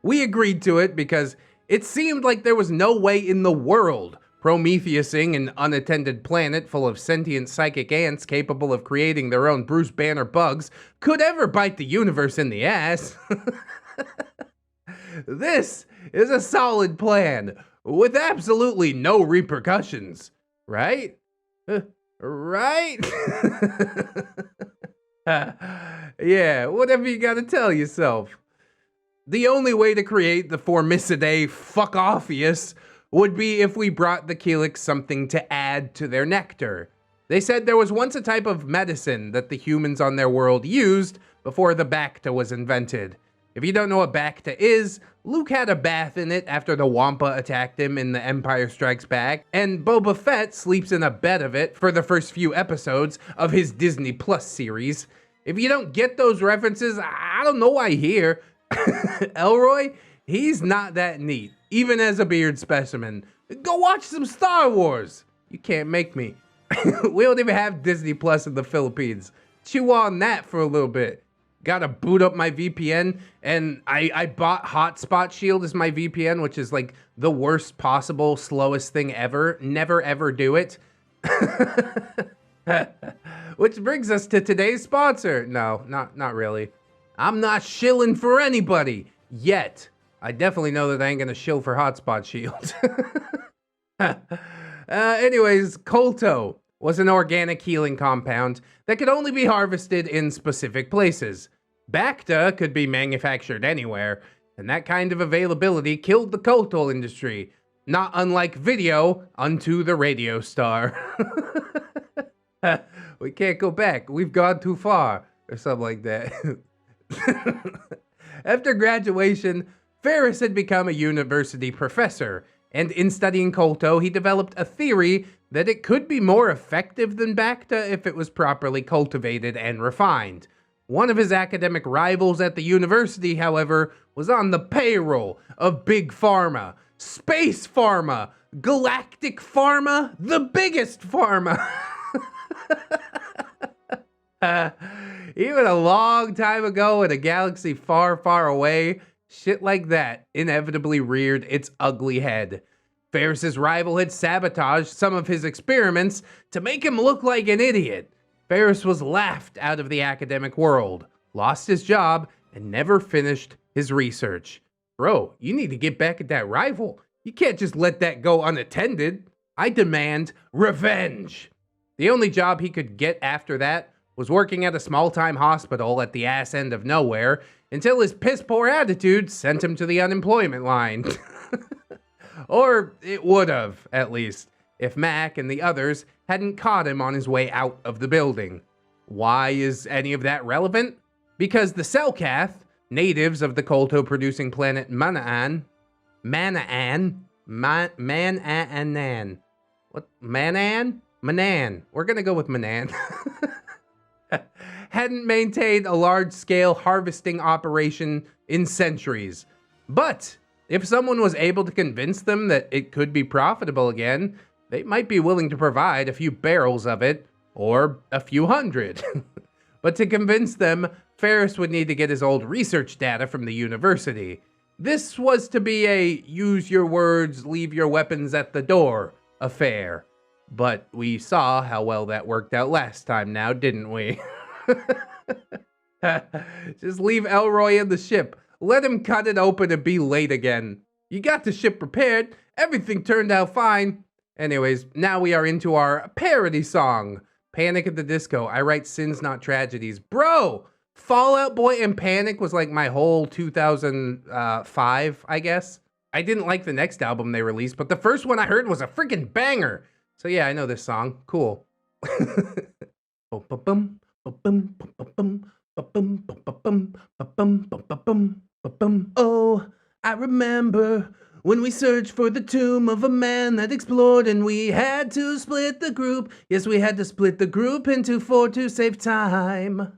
We agreed to it because it seemed like there was no way in the world Prometheusing an unattended planet full of sentient psychic ants capable of creating their own Bruce Banner bugs could ever bite the universe in the ass. This is a solid plan with absolutely no repercussions, right? Right? Yeah, whatever you gotta tell yourself. The only way to create the Formicidae fuck-offius would be if we brought the Keelix something to add to their nectar. They said there was once a type of medicine that the humans on their world used before the Bacta was invented. If you don't know what Bacta is, Luke had a bath in it after the Wampa attacked him in The Empire Strikes Back, and Boba Fett sleeps in a bed of it for the first few episodes of his Disney Plus series. If you don't get those references, I don't know why here. Elroy, he's not that neat, even as a beard specimen. Go watch some Star Wars. You can't make me. We don't even have Disney Plus in the Philippines. Chew on that for a little bit. Gotta boot up my VPN, and I bought Hotspot Shield as my VPN, which is like the worst possible, slowest thing ever. Never ever do it. Which brings us to today's sponsor. No, not really. I'm not shilling for anybody yet. I definitely know that I ain't gonna shill for Hotspot Shield. Anyways, Colto was an organic healing compound that could only be harvested in specific places. Bacta could be manufactured anywhere, and that kind of availability killed the Colto industry, not unlike video unto the radio star. We can't go back, we've gone too far, or something like that. After graduation, Ferris had become a university professor, and in studying Colto, he developed a theory that it could be more effective than Bacta if it was properly cultivated and refined. One of his academic rivals at the university, however, was on the payroll of Big Pharma, Space Pharma, Galactic Pharma, the biggest pharma. Even a long time ago in a galaxy far, far away, shit like that inevitably reared its ugly head. Ferris's rival had sabotaged some of his experiments to make him look like an idiot. Ferris was laughed out of the academic world, lost his job, and never finished his research. Bro, you need to get back at that rival. You can't just let that go unattended. I demand revenge. The only job he could get after that was working at a small-time hospital at the ass end of nowhere until his piss-poor attitude sent him to the unemployment line. Or it would have, at least, if Mac and the others hadn't caught him on his way out of the building. Why is any of that relevant? Because the Selkath, natives of the Kolto-producing planet Manaan. What? Manan. We're gonna go with Manan. Hadn't maintained a large-scale harvesting operation in centuries. But if someone was able to convince them that it could be profitable again, they might be willing to provide a few barrels of it, or a few hundred. But to convince them, Ferris would need to get his old research data from the university. This was to be a use your words, leave your weapons at the door affair. But we saw how well that worked out last time now, didn't we? Just leave Elroy in the ship. Let him cut it open and be late again. You got the ship prepared. Everything turned out fine. Anyways, now we are into our parody song. Panic at the Disco. I write sins, not tragedies. Bro! Fall Out Boy and Panic was like my whole 2005, I guess. I didn't like the next album they released, but the first one I heard was a freaking banger. So yeah, I know this song. Cool. Oh, I remember when we searched for the tomb of a man that explored and we had to split the group. Yes, we had to split the group into 4 to save time.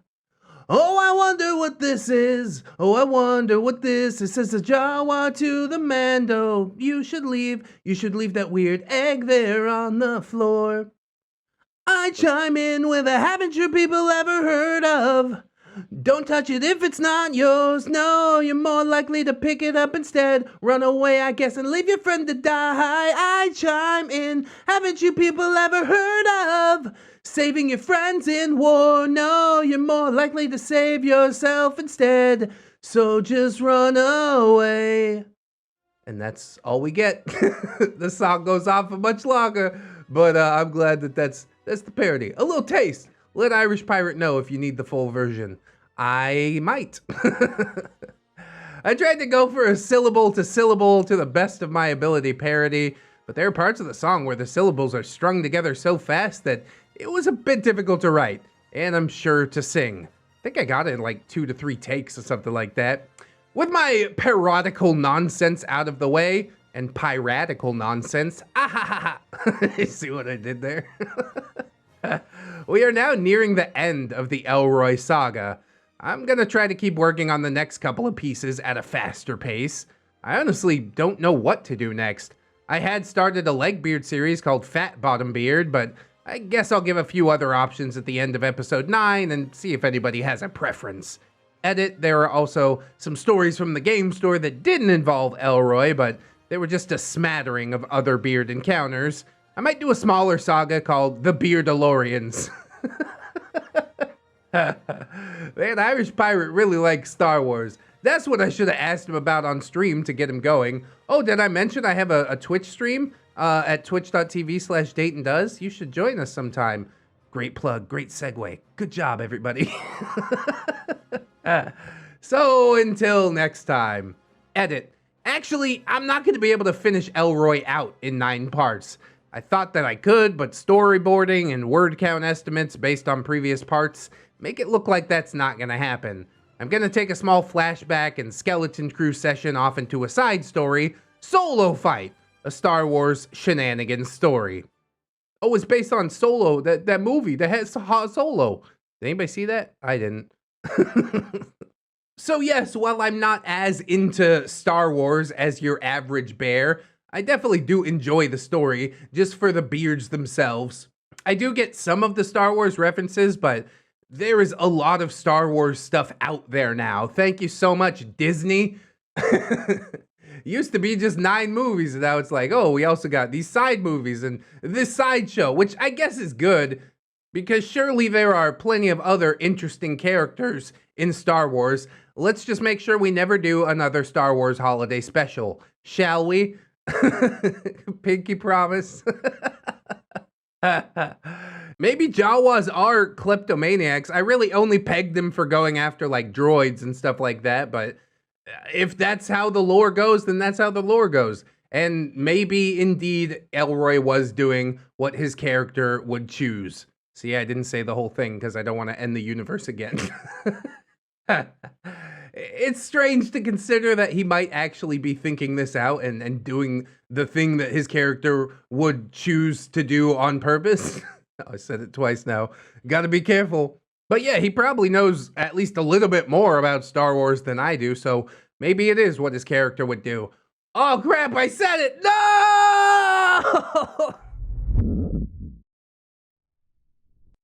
Oh, I wonder what this is. Oh, I wonder what this is. Says the Jawa to the Mando. You should leave that weird egg there on the floor. I chime in with a haven't you people ever heard of? Don't touch it if it's not yours. No, you're more likely to pick it up instead. Run away, I guess, and leave your friend to die. I chime in. Haven't you people ever heard of saving your friends in war? No, you're more likely to save yourself instead. So just run away. And that's all we get. The song goes on for much longer, but I'm glad that that's the parody. A little taste. Let Irish Pirate know if you need the full version. I might. I tried to go for a syllable to the best of my ability parody, but there are parts of the song where the syllables are strung together so fast that it was a bit difficult to write, and I'm sure to sing. I think I got it in like 2 to 3 takes or something like that. With my parodical nonsense out of the way, and piratical nonsense, you see what I did there? We are now nearing the end of the Elroy saga. I'm gonna try to keep working on the next couple of pieces at a faster pace. I honestly don't know what to do next. I had started a Neckbeard series called Fat Bottom Beard, but I guess I'll give a few other options at the end of episode 9 and see if anybody has a preference. Edit, there are also some stories from the game store that didn't involve Elroy, but they were just a smattering of other beard encounters. I might do a smaller saga called The Beardalorians. Man, Irish Pirate really likes Star Wars. That's what I should have asked him about on stream to get him going. Oh, did I mention I have a Twitch stream at twitch.tv/DaytonDoes? You should join us sometime. Great plug, great segue. Good job, everybody. So until next time, edit. Actually, I'm not going to be able to finish Elroy out in 9 parts. I thought that I could, but storyboarding and word count estimates based on previous parts make it look like that's not going to happen. I'm going to take a small flashback and skeleton crew session off into a side story, Solo Fight, a Star Wars Shenanigans story. Oh, it's based on Solo, that movie that has Solo. Did anybody see that? I didn't. So yes, while I'm not as into Star Wars as your average bear, I definitely do enjoy the story, just for the beards themselves. I do get some of the Star Wars references, but there is a lot of Star Wars stuff out there now. Thank you so much, Disney. Used to be just 9 movies, and now it's like, oh, we also got these side movies and this sideshow, which I guess is good, because surely there are plenty of other interesting characters in Star Wars. Let's just make sure we never do another Star Wars holiday special, shall we? Pinky promise. Maybe Jawas are kleptomaniacs. I really only pegged them for going after like droids and stuff like that, but if that's how the lore goes, then that's how the lore goes. And maybe indeed Elroy was doing what his character would choose. See, I didn't say the whole thing because I don't want to end the universe again. It's strange to consider that he might actually be thinking this out and doing the thing that his character would choose to do on purpose. I said it twice now. Gotta be careful. But yeah, he probably knows at least a little bit more about Star Wars than I do, so maybe it is what his character would do. Oh crap, I said it! No!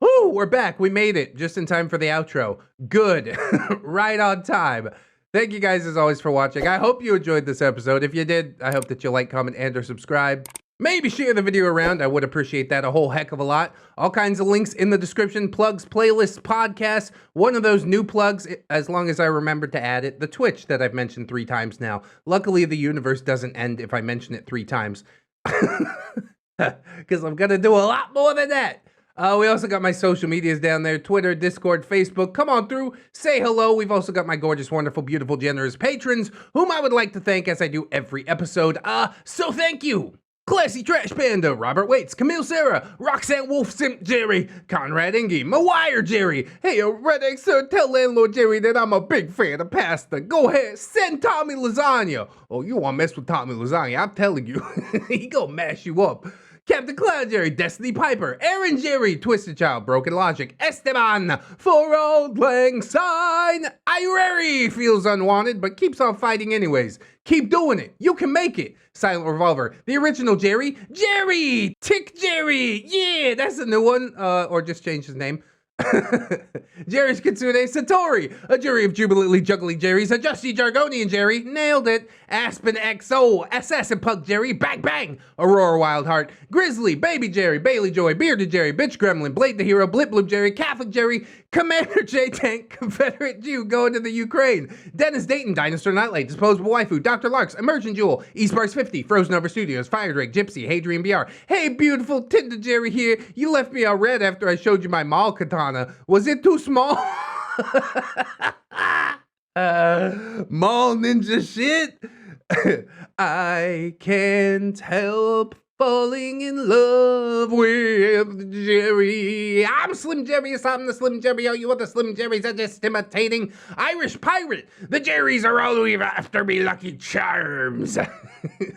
Woo, we're back. We made it just in time for the outro. Good. Right on time. Thank you guys as always for watching. I hope you enjoyed this episode. If you did, I hope that you'll like, comment, and or subscribe. Maybe share the video around. I would appreciate that a whole heck of a lot. All kinds of links in the description. Plugs, playlists, podcasts. One of those new plugs, as long as I remember to add it, the Twitch that I've mentioned 3 times now. Luckily, the universe doesn't end if I mention it 3 times. Because I'm going to do a lot more than that. We also got my social medias down there, Twitter, Discord, Facebook. Come on through, say hello. We've also got my gorgeous, wonderful, beautiful, generous patrons, whom I would like to thank as I do every episode. So thank you. Classy Trash Panda, Robert Waits, Camille Sarah, Roxanne Wolf Simp Jerry, Conrad Ingy, Mawire Jerry. Hey, ReddX, tell Landlord Jerry that I'm a big fan of pasta. Go ahead, send Tommy Lasagna. Oh, you want to mess with Tommy Lasagna, I'm telling you. He gonna mash you up. Captain Cloud Jerry, Destiny Piper, Aaron Jerry, Twisted Child, Broken Logic, Esteban, For Old Lang Syne, Ireri feels unwanted but keeps on fighting anyways. Keep doing it. You can make it. Silent Revolver, the original Jerry, Tick Jerry, yeah, that's a new one, or just change his name. Jerry's Kitsune Satori, a jury of jubilantly juggly Jerrys, a Justy Jargonian Jerry, nailed it. Aspen XO, Assassin Pug Jerry, Bang Bang, Aurora Wildheart, Grizzly, Baby Jerry, Bailey Joy, Bearded Jerry, Bitch Gremlin, Blade the Hero, Blip Bloop Jerry, Catholic Jerry, Commander J Tank, Confederate Jew going to the Ukraine, Dennis Dayton, Dinosaur Nightlight, Disposable Waifu, Dr. Larks, Emergent Jewel, Eastbars 50, Frozen Over Studios, Fire Drake, Gypsy, Hey Dream BR, Hey Beautiful Tinder Jerry here. You left me on red after I showed you my mall katana. Was it too small? Mall ninja shit. I can't help falling in love with Jerry. I'm Slim Jerry, yes, I'm the Slim Jerry. Oh, you other Slim Jerrys are just imitating Irish pirate. The Jerrys are always after me Lucky Charms.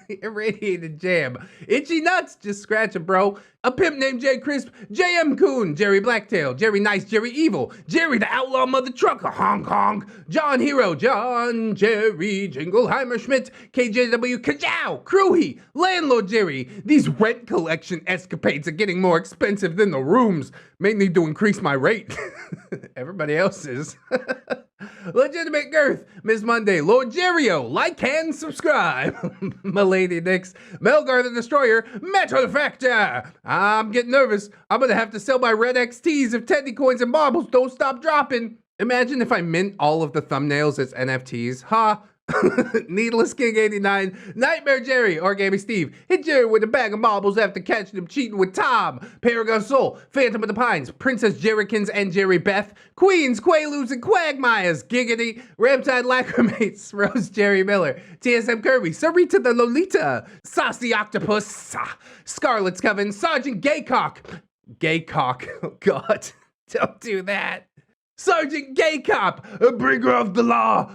Irradiated Jam. Itchy Nuts, just scratch it, bro. A pimp named Jay Crisp, J.M. Coon, Jerry Blacktail, Jerry Nice, Jerry Evil, Jerry the Outlaw Mother Trucker, Hong Kong, John Hero, John Jerry, Jingleheimer Schmidt, KJW, Kajow, Crewhee, Landlord Jerry. These rent collection escapades are getting more expensive than the rooms. May need to increase my rate. Everybody else is. Legitimate Girth, Ms. Monday, Lord Jerryo, like and subscribe. Milady Nix, Melgar the Destroyer, Metal Factor. I'm getting nervous. I'm gonna have to sell my ReddX tees if Teddy coins and marbles don't stop dropping. Imagine if I mint all of the thumbnails as NFTs. Ha! Needless King 89, Nightmare Jerry, Origami Steve, hit Jerry with a bag of marbles after catching him cheating with Tom, Paragon Soul, Phantom of the Pines, Princess Jerrykins and Jerry Beth, Queens, Quaaludes, and Quagmires, Giggity, Ramtide Lacrimates, Rose Jerry Miller, TSM Kirby, Sarita the Lolita, Saucy Octopus, Scarlet's Coven, Sergeant Gaycock, oh god, don't do that. Sergeant Gaycop, a bringer of the law,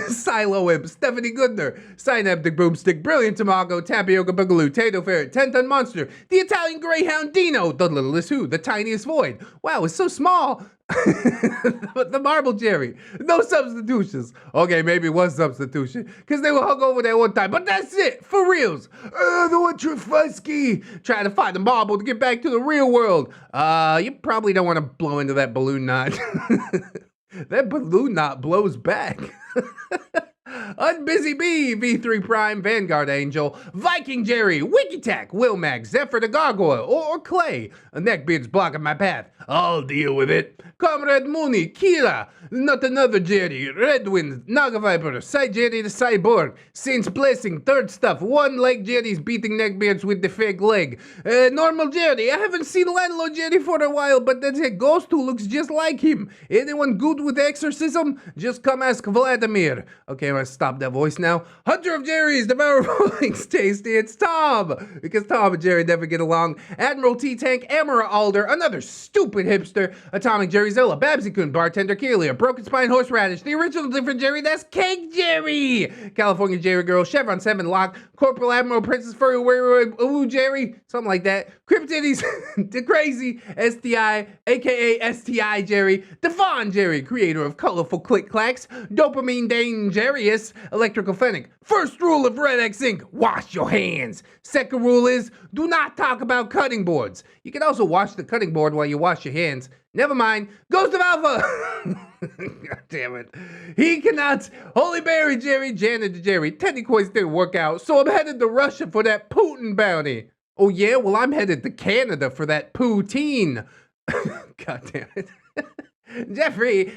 Silo Imp, Stephanie Goodner, Synaptic Boomstick, Brilliant Tamago, Tapioca Boogaloo, Tato Ferret, 10-Ton Monster, the Italian Greyhound Dino, the Littlest Who, the Tiniest Void. Wow, it's so small. The Marble Jerry, no substitutions. Okay, maybe one substitution, because they were hung over there one time, but that's it, for reals. The one Trufusky, trying to find the marble to get back to the real world. You probably don't want to blow into that balloon knot. That balloon knot blows back. Unbusy Bee, V3 Prime, Vanguard Angel, Viking Jerry, Wikitac, Wilmac, Zephyr the Gargoyle, or Clay. A Neckbeard's blocking my path. I'll deal with it. Comrade Mooney, Kira, Not Another Jerry, Redwind, Naga Viper, Side Jerry the Cyborg, Saint's Blessing, Third Stuff, One Leg Jerry's beating Neckbeards with the fake leg. Normal Jerry, I haven't seen Landlord Jerry for a while, but there's a ghost who looks just like him. Anyone good with exorcism? Just come ask Vladimir. Okay, I'm gonna stop that voice now. Hunter of Jerry's, Devourer Things Tasty, it's Tom! Because Tom and Jerry never get along. Admiral T-Tank, Amara Alder, another stupid hipster, Atomic Jerry Zilla, Babsy-kun, Bartender Keelia, Broken Spine Horseradish, the original different Jerry, that's Cake Jerry! California Jerry Girl, Chevron 7 Lock, Corporal Admiral Princess Furry Ooh Jerry, something like that. Cryptiddies, the Crazy, STI, aka STI Jerry, Devon Jerry, creator of colorful click clacks, Dopamine Dangerous, Electrical Fennec. First rule of ReddX Inc., wash your hands. Second rule is, do not talk about cutting boards. You can also wash the cutting board while you wash your hands. Never mind. Ghost of Alpha! God damn it. He cannot. Holy Berry Jerry, Janet Jerry. Teddy Coins didn't work out, so I'm headed to Russia for that Putin bounty. Oh yeah? Well, I'm headed to Canada for that poutine. God damn it. Jeffrey,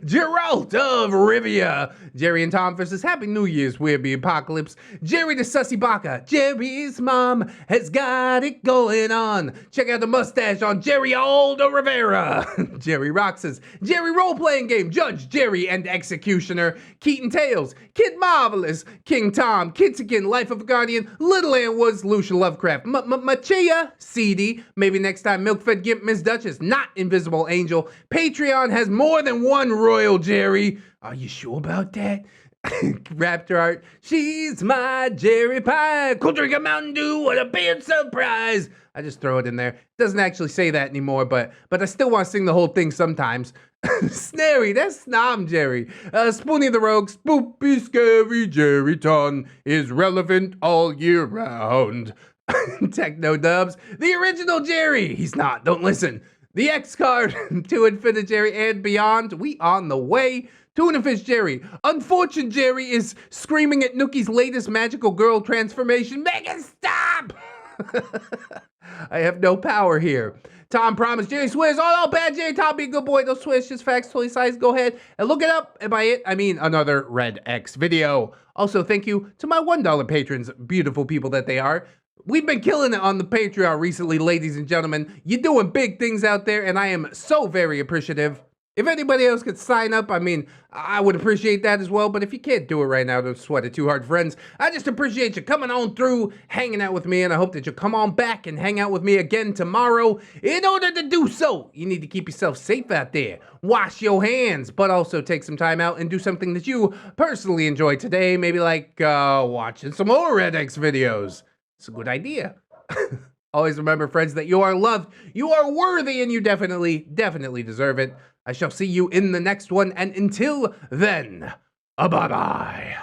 Geralt of Rivia. Jerry and Tom versus Happy New Year's, Weeaboo Apocalypse. Jerry the Sussy Baka. Jerry's mom has got it going on. Check out the mustache on Jerry Aldo Rivera. Jerry Roxas. Jerry Role-Playing Game. Judge Jerry and Executioner. Keaton Tales. Kid Marvelous. King Tom. Kitzikin. Life of a Guardian. Little Ann Woods. Lucia Lovecraft. Machia. CD. Maybe next time Milk-Fed Gimp. Miss Duchess. Not Invisible Angel. Patreon has more than one Royal Jerry. Are you sure about that? Raptor Art. She's my Jerry Pie. Cool drink a Mountain Dew. What a big surprise. I just throw it in there. It doesn't actually say that anymore, but I still want to sing the whole thing sometimes. Snary, that's Snom Jerry. Spoonie the Rogue, Spoopy Scary Jerry Ton is relevant all year round. Techno Dubs, the original Jerry. He's not, don't listen. The X card, to Infinite Jerry and beyond. We on the way. Tuna Fish Jerry. Unfortunate Jerry is screaming at Nookie's latest magical girl transformation. Make it stop! I have no power here. Tom promised Jerry swears. Oh, no, bad Jerry. Tom, be a good boy. Those swears, just facts, totally size. Go ahead and look it up. And by it, I mean another ReddX video. Also, thank you to my $1 patrons, beautiful people that they are. We've been killing it on the Patreon recently, ladies and gentlemen. You're doing big things out there, and I am so very appreciative. If anybody else could sign up, I mean, I would appreciate that as well. But if you can't do it right now, don't sweat it too hard, friends. I just appreciate you coming on through, hanging out with me, and I hope that you'll come on back and hang out with me again tomorrow. In order to do so, you need to keep yourself safe out there. Wash your hands, but also take some time out and do something that you personally enjoy today. Maybe like watching some more ReddX videos. It's a good idea. Always remember, friends, that you are loved, you are worthy, and you definitely deserve it. I shall see you in the next one, and until then, bye-bye.